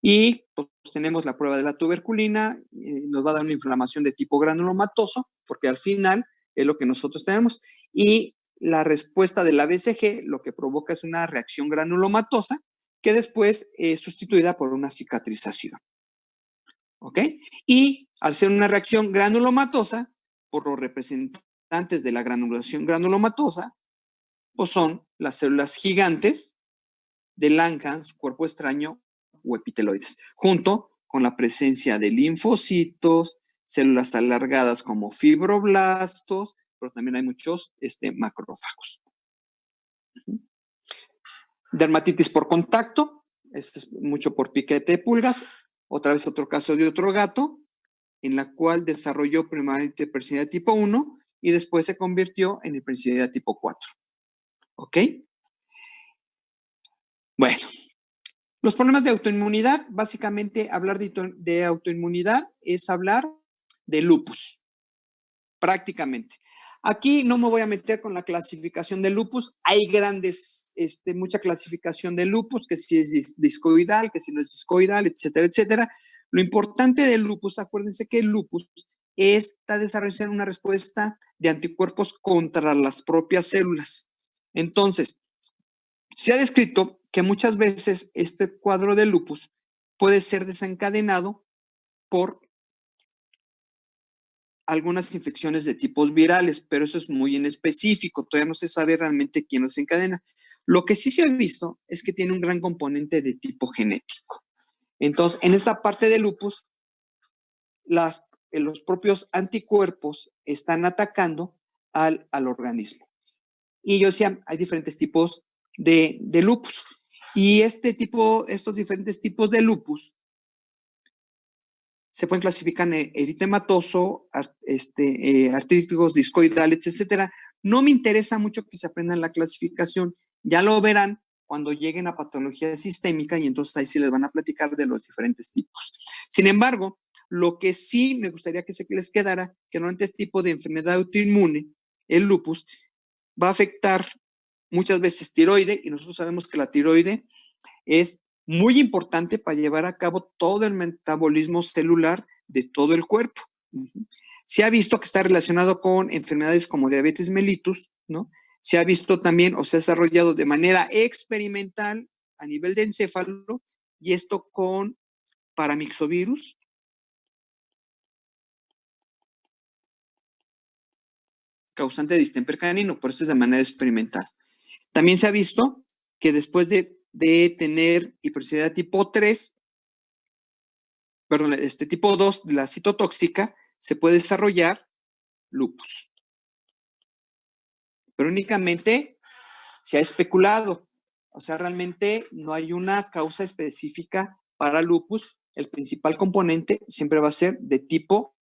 Y pues tenemos la prueba de la tuberculina, nos va a dar una inflamación de tipo granulomatoso, porque al final es lo que nosotros tenemos. Y la respuesta de la BCG lo que provoca es una reacción granulomatosa, que después es sustituida por una cicatrización. ¿Ok? Y al ser una reacción granulomatosa, por los representantes de la granulación granulomatosa, pues son las células gigantes de Langhans, cuerpo extraño o epiteloides, junto con la presencia de linfocitos, células alargadas como fibroblastos, pero también hay muchos macrófagos. Dermatitis por contacto, esto es mucho por piquete de pulgas. Otra vez otro caso de otro gato, en la cual desarrolló primeramente hipersensibilidad tipo 1 y después se convirtió en hipersensibilidad tipo 4. ¿Ok? Bueno, los problemas de autoinmunidad, básicamente hablar de autoinmunidad es hablar de lupus, prácticamente. Aquí no me voy a meter con la clasificación de lupus. Hay mucha clasificación de lupus, que si es discoidal, que si no es discoidal, etcétera, etcétera. Lo importante del lupus, acuérdense que el lupus está desarrollando una respuesta de anticuerpos contra las propias células. Entonces, se ha descrito que muchas veces este cuadro de lupus puede ser desencadenado por algunas infecciones de tipos virales, pero eso es muy en específico, todavía no se sabe realmente quién los encadena. Lo que sí se ha visto es que tiene un gran componente de tipo genético. Entonces, en esta parte de lupus, los propios anticuerpos están atacando al organismo. Y yo decía, hay diferentes tipos de lupus. Y estos diferentes tipos de lupus se pueden clasificar en eritematoso, artríticos, discoidales, etcétera. No me interesa mucho que se aprendan la clasificación. Ya lo verán cuando lleguen a patología sistémica y entonces ahí sí les van a platicar de los diferentes tipos. Sin embargo, lo que sí me gustaría que se les quedara, que normalmente este tipo de enfermedad autoinmune, el lupus, va a afectar muchas veces tiroide, y nosotros sabemos que la tiroide es muy importante para llevar a cabo todo el metabolismo celular de todo el cuerpo. Se ha visto que está relacionado con enfermedades como diabetes mellitus, ¿no? Se ha visto también, o se ha desarrollado de manera experimental a nivel de encéfalo, y esto con paramyxovirus, causante de distemper canino, por eso es de manera experimental. También se ha visto que después de tener hipersensibilidad tipo 3, perdón, tipo 2 de la citotóxica, se puede desarrollar lupus. Pero únicamente se ha especulado. O sea, realmente no hay una causa específica para lupus. El principal componente siempre va a ser de tipo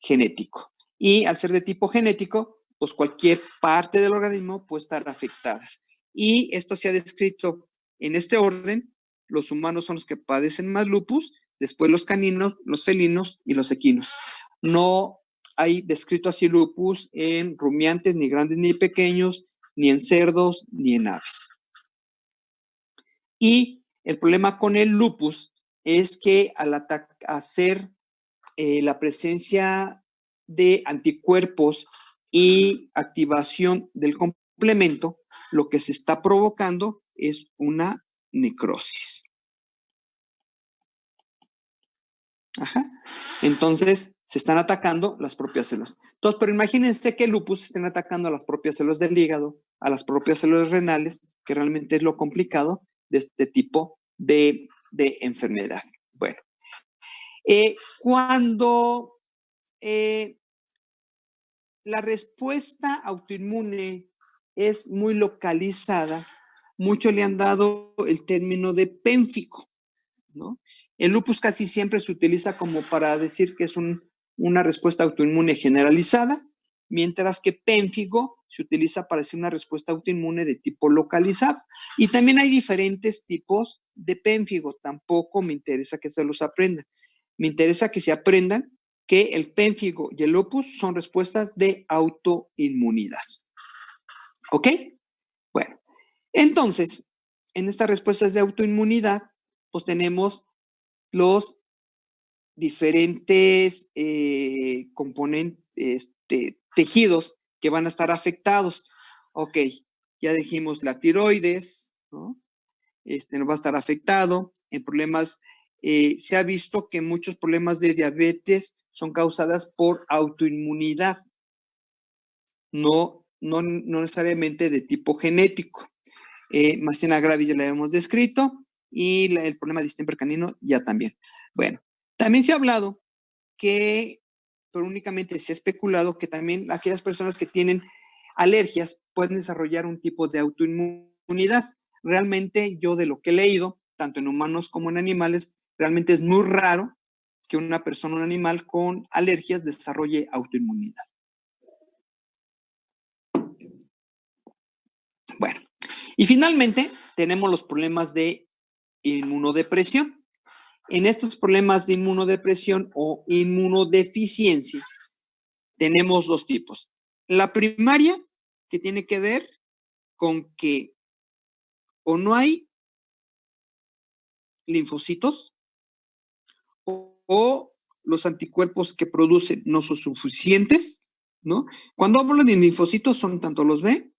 genético. Y al ser de tipo genético, pues cualquier parte del organismo puede estar afectada. Y esto se ha descrito en este orden. Los humanos son los que padecen más lupus, después los caninos, los felinos y los equinos. No hay descrito así lupus en rumiantes, ni grandes ni pequeños, ni en cerdos, ni en aves. Y el problema con el lupus es que al hacer la presencia de anticuerpos y activación del complemento, lo que se está provocando es una necrosis. Ajá. Entonces, se están atacando las propias células. Entonces, pero imagínense que el lupus estén atacando a las propias células del hígado, a las propias células renales, que realmente es lo complicado de este tipo de enfermedad. Bueno, Cuando la respuesta autoinmune es muy localizada, muchos le han dado el término de pénfico, ¿no? El lupus casi siempre se utiliza como para decir que es una respuesta autoinmune generalizada, mientras que pénfigo se utiliza para decir una respuesta autoinmune de tipo localizado. Y también hay diferentes tipos de pénfigo, tampoco me interesa que se los aprendan. Me interesa que se aprendan que el pénfigo y el lupus son respuestas de autoinmunidad. ¿Ok? Bueno, entonces, en estas respuestas de autoinmunidad, pues tenemos los diferentes componentes, tejidos que van a estar afectados. Ok, ya dijimos la tiroides, ¿no? No va a estar afectado. En problemas, se ha visto que muchos problemas de diabetes son causadas por autoinmunidad, no necesariamente de tipo genético. Myasthenia gravis ya la hemos descrito y el problema de distemper canino ya también. Bueno, también se ha hablado que, pero únicamente se ha especulado que también aquellas personas que tienen alergias pueden desarrollar un tipo de autoinmunidad. Realmente yo de lo que he leído, tanto en humanos como en animales, realmente es muy raro que una persona, un animal con alergias desarrolle autoinmunidad. Bueno, y finalmente tenemos los problemas de inmunodepresión. En estos problemas de inmunodepresión o inmunodeficiencia tenemos dos tipos. La primaria, que tiene que ver con que o no hay linfocitos o los anticuerpos que producen no son suficientes, ¿no? Cuando hablo de linfocitos son tanto los B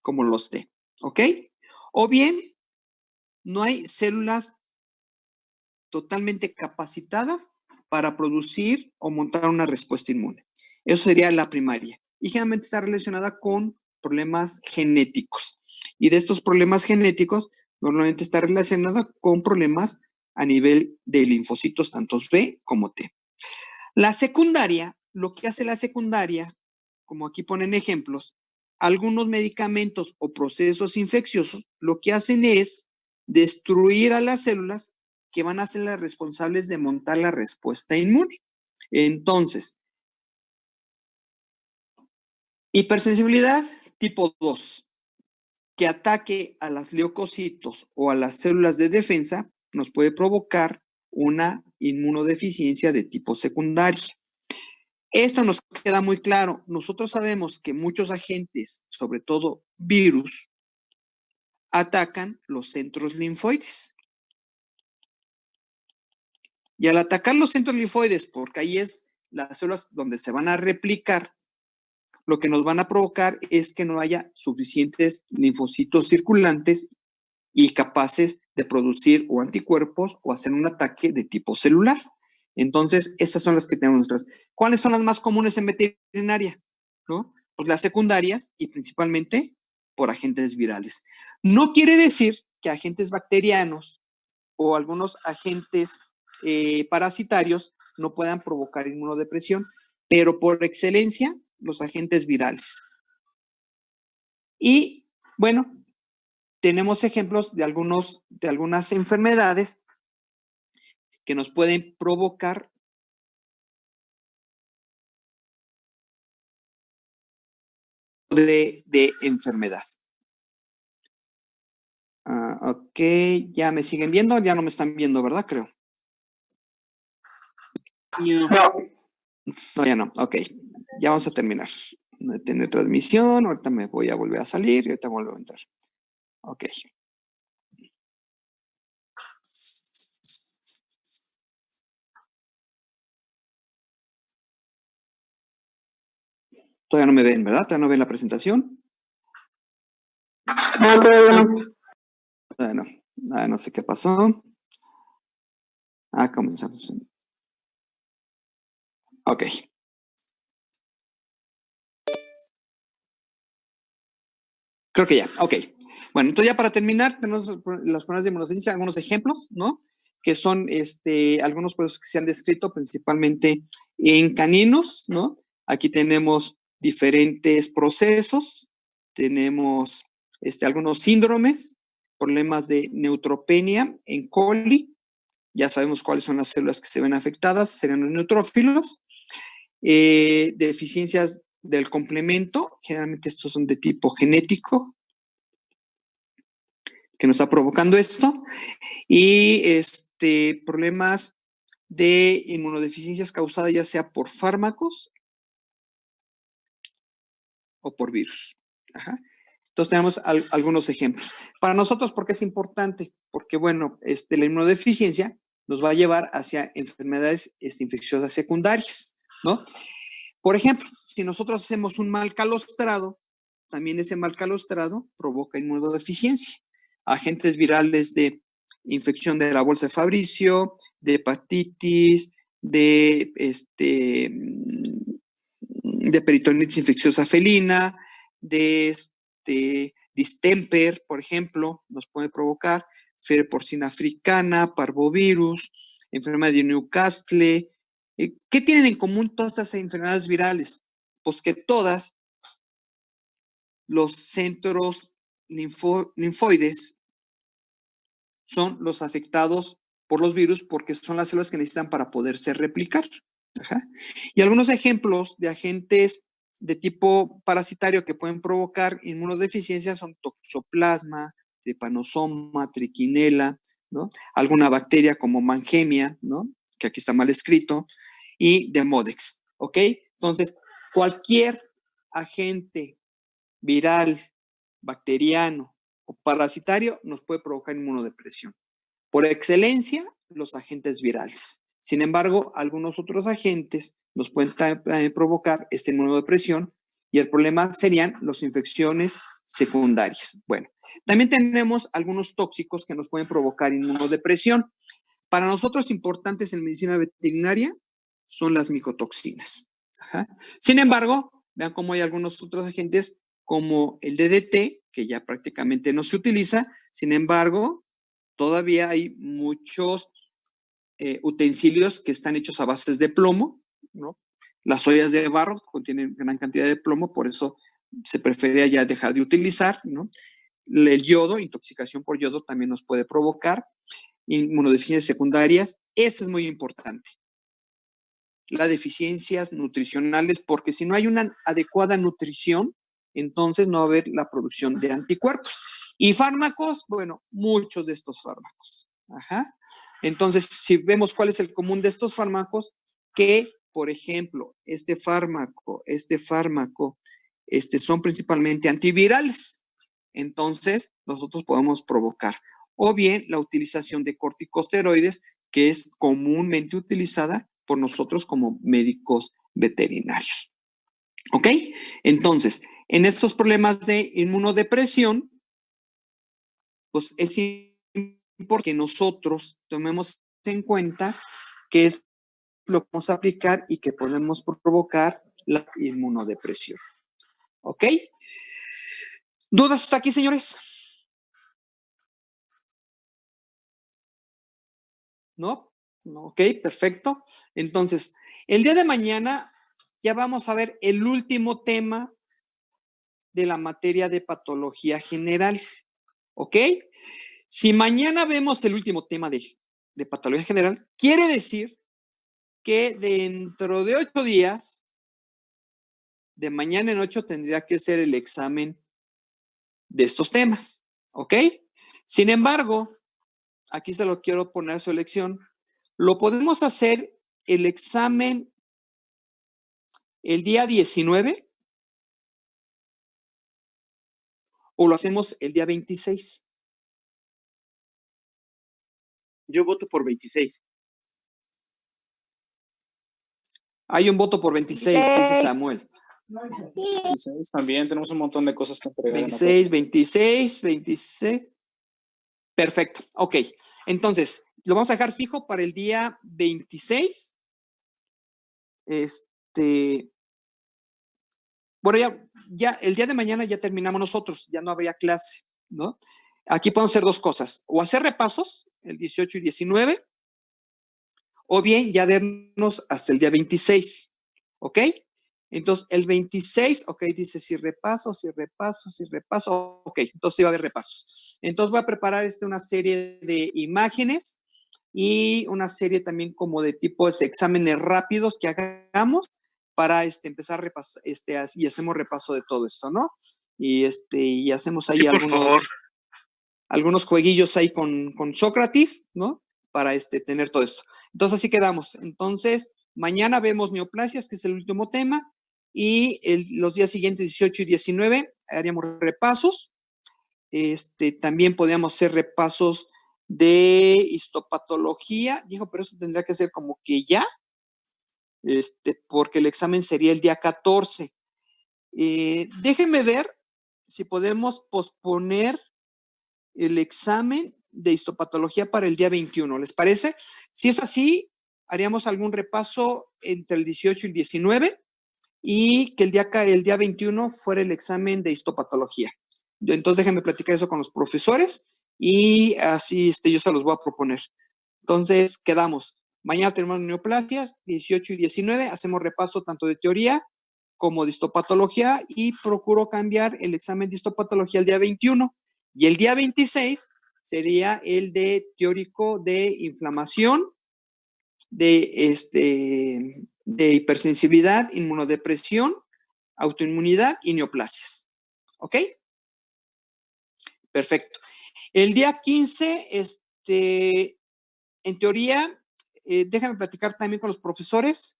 como los T, ¿ok? O bien no hay células totalmente capacitadas para producir o montar una respuesta inmune. Eso sería la primaria. Y generalmente está relacionada con problemas genéticos. Y de estos problemas genéticos, normalmente está relacionada con problemas a nivel de linfocitos, tanto B como T. La secundaria, lo que hace la secundaria, como aquí ponen ejemplos, algunos medicamentos o procesos infecciosos, lo que hacen es destruir a las células que van a ser las responsables de montar la respuesta inmune. Entonces, hipersensibilidad tipo 2, que ataque a las leucocitos o a las células de defensa, nos puede provocar una inmunodeficiencia de tipo secundaria. Esto nos queda muy claro. Nosotros sabemos que muchos agentes, sobre todo virus, atacan los centros linfoides. Y al atacar los centros linfoides, porque ahí es las células donde se van a replicar, lo que nos van a provocar es que no haya suficientes linfocitos circulantes y capaces de producir o anticuerpos o hacer un ataque de tipo celular. Entonces, esas son las que tenemos nosotros. ¿Cuáles son las más comunes en veterinaria? ¿No? Pues las secundarias y principalmente por agentes virales. No quiere decir que agentes bacterianos o algunos agentes parasitarios no puedan provocar inmunodepresión, pero por excelencia los agentes virales. Y bueno, tenemos ejemplos de algunas enfermedades que nos pueden provocar de enfermedad. Ok, ya me siguen viendo, ya no me están viendo, ¿verdad? Creo. No, ya no. Ok, ya vamos a terminar. No tener transmisión, ahorita me voy a volver a salir y ahorita vuelvo a entrar. Ok. Todavía no me ven, ¿verdad? Todavía no ven la presentación. No, todavía no. Bueno, no sé qué pasó. Comenzamos. Ok. Creo que ya, ok. Bueno, entonces ya para terminar, tenemos los problemas de inmunodeficiencia, algunos ejemplos, ¿no? que son algunos procesos que se han descrito principalmente en caninos, ¿no? Aquí tenemos diferentes procesos, tenemos algunos síndromes, problemas de neutropenia en coli, ya sabemos cuáles son las células que se ven afectadas, serían los neutrófilos, deficiencias del complemento, generalmente estos son de tipo genético, que nos está provocando esto, y problemas de inmunodeficiencias causadas ya sea por fármacos o por virus. Ajá. Entonces tenemos algunos ejemplos. Para nosotros, ¿por qué es importante? Porque, bueno, la inmunodeficiencia nos va a llevar hacia enfermedades infecciosas secundarias, ¿no? Por ejemplo, si nosotros hacemos un mal calostrado, también ese mal calostrado provoca inmunodeficiencia. Agentes virales de infección de la bolsa de Fabricio, de hepatitis, de peritonitis infecciosa felina, de distemper, por ejemplo, nos puede provocar fiebre porcina africana, parvovirus, enfermedad de Newcastle. ¿Qué tienen en común todas estas enfermedades virales? Pues que todas los centros linfoides son los afectados por los virus porque son las células que necesitan para poderse replicar. Ajá. Y algunos ejemplos de agentes de tipo parasitario que pueden provocar inmunodeficiencia son toxoplasma, trypanosoma, trichinella, ¿no? Alguna bacteria como Mannheimia, ¿no? Que aquí está mal escrito, y Demodex, ¿ok? Entonces, cualquier agente viral, bacteriano o parasitario nos puede provocar inmunodepresión. Por excelencia, los agentes virales. Sin embargo, algunos otros agentes nos pueden provocar esta inmunodepresión y el problema serían las infecciones secundarias. Bueno, también tenemos algunos tóxicos que nos pueden provocar inmunodepresión. Para nosotros importantes en medicina veterinaria son las micotoxinas. Ajá. Sin embargo, vean cómo hay algunos otros agentes como el DDT, que ya prácticamente no se utiliza. Sin embargo, todavía hay muchos utensilios que están hechos a bases de plomo, ¿no? Las ollas de barro contienen gran cantidad de plomo, por eso se prefería ya dejar de utilizar, ¿no? El yodo, intoxicación por yodo también nos puede provocar inmunodeficiencias secundarias. Eso es muy importante. Las deficiencias nutricionales, porque si no hay una adecuada nutrición, entonces no va a haber la producción de anticuerpos. Y fármacos, bueno, muchos de estos fármacos. Ajá. Entonces, si vemos cuál es el común de estos fármacos, que, por ejemplo, este fármaco, son principalmente antivirales. Entonces, nosotros podemos provocar. O bien la utilización de corticosteroides, que es comúnmente utilizada por nosotros como médicos veterinarios. ¿Ok? Entonces, en estos problemas de inmunodepresión, pues es importante que nosotros tomemos en cuenta qué es lo que vamos a aplicar y que podemos provocar la inmunodepresión. ¿Ok? ¿Dudas hasta aquí, señores? ¿No? No, ok, perfecto. Entonces, el día de mañana ya vamos a ver el último tema de la materia de patología general. ¿Ok? Si mañana vemos el último tema de patología general, quiere decir que dentro de 8 días, de mañana en 8, tendría que ser el examen de estos temas. ¿Ok? Sin embargo, aquí se lo quiero poner a su elección. Lo podemos hacer el examen el día 19 o lo hacemos el día 26. Yo voto por 26. Hay un voto por 26, dice Samuel. 26 también, tenemos un montón de cosas que entregar. 26. Perfecto, ok. Entonces, lo vamos a dejar fijo para el día 26. Bueno, ya el día de mañana ya terminamos nosotros, ya no habría clase, ¿no? Aquí podemos hacer dos cosas, o hacer repasos, el 18 y 19, o bien ya vernos hasta el día 26, ¿ok? Entonces, el 26, ok, dice si repaso, ok, entonces sí va a haber repasos. Entonces voy a preparar una serie de imágenes y una serie también como de tipos exámenes rápidos que hagamos para empezar a repasar, y hacemos repaso de todo esto, ¿no? Y hacemos ahí Sí, por favor. algunos jueguillos ahí con Socrative, ¿no? Para tener todo esto. Entonces así quedamos. Entonces, mañana vemos neoplasias, que es el último tema, y los días siguientes, 18 y 19, haríamos repasos. También podríamos hacer repasos de histopatología. Dijo, pero eso tendría que ser como que ya, porque el examen sería el día 14. Déjenme ver si podemos posponer el examen de histopatología para el día 21, ¿les parece? Si es así, haríamos algún repaso entre el 18 y el 19 y que el día 21 fuera el examen de histopatología. Entonces déjenme platicar eso con los profesores y así yo se los voy a proponer. Entonces quedamos. Mañana tenemos neoplasias, 18 y 19, hacemos repaso tanto de teoría como de histopatología y procuro cambiar el examen de histopatología el día 21. Y el día 26 sería el de teórico de inflamación, de hipersensibilidad, inmunodepresión, autoinmunidad y neoplasias. ¿Ok? Perfecto. El día 15, en teoría, déjame platicar también con los profesores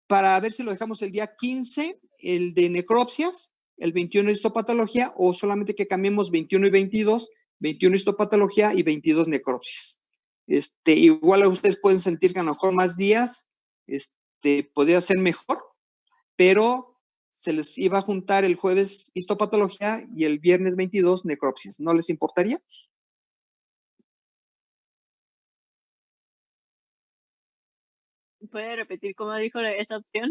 para ver si lo dejamos el día 15, el de necropsias, el 21 histopatología, o solamente que cambiemos 21 y 22, 21 histopatología y 22 necropsias. Igual ustedes pueden sentir que a lo mejor más días podría ser mejor, pero se les iba a juntar el jueves histopatología y el viernes 22 necropsias. ¿No les importaría? ¿Puede repetir cómo dijo esa opción?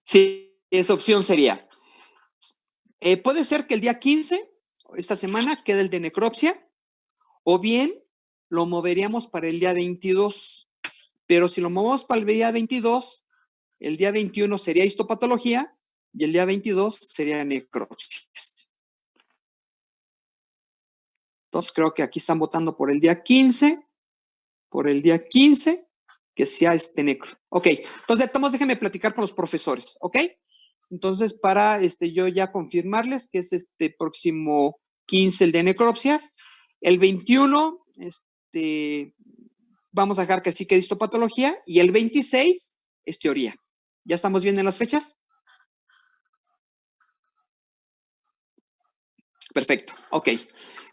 Sí, esa opción sería. Puede ser que el día 15, esta semana, quede el de necropsia, o bien lo moveríamos para el día 22. Pero si lo movemos para el día 22, el día 21 sería histopatología y el día 22 sería necropsias. Entonces creo que aquí están votando por el día 15, que sea necro. Ok, entonces déjenme platicar con los profesores, ¿ok? Entonces, para yo ya confirmarles que es próximo 15 el de necropsias, el 21, vamos a dejar que sí que histopatología, y el 26 es teoría. ¿Ya estamos bien en las fechas? Perfecto, ok.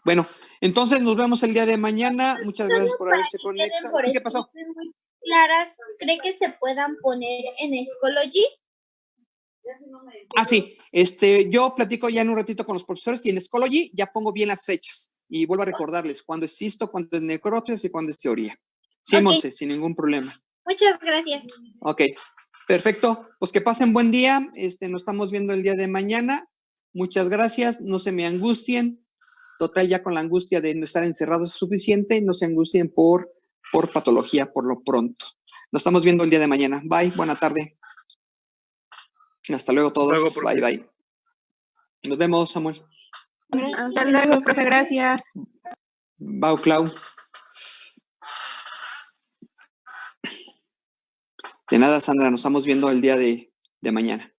Bueno, entonces nos vemos el día de mañana. Muchas gracias por haberse conectado. ¿Sí, qué pasó? Muy claras, ¿cree que se puedan poner en Schoology? Ah, sí. Yo platico ya en un ratito con los profesores y en Schoology ya pongo bien las fechas. Y vuelvo a recordarles cuándo es histo, cuándo es necropsias y cuándo es teoría. Sí, okay. Monse, sin ningún problema. Muchas gracias. Ok, perfecto. Pues que pasen buen día. Nos estamos viendo el día de mañana. Muchas gracias. No se me angustien. Total, ya con la angustia de no estar encerrados es suficiente. No se angustien por patología por lo pronto. Nos estamos viendo el día de mañana. Bye, buena tarde. Hasta luego todos. Bye, bye. Nos vemos, Samuel. Hasta luego, profe, gracias. Bye, Clau. De nada, Sandra, nos estamos viendo el día de mañana.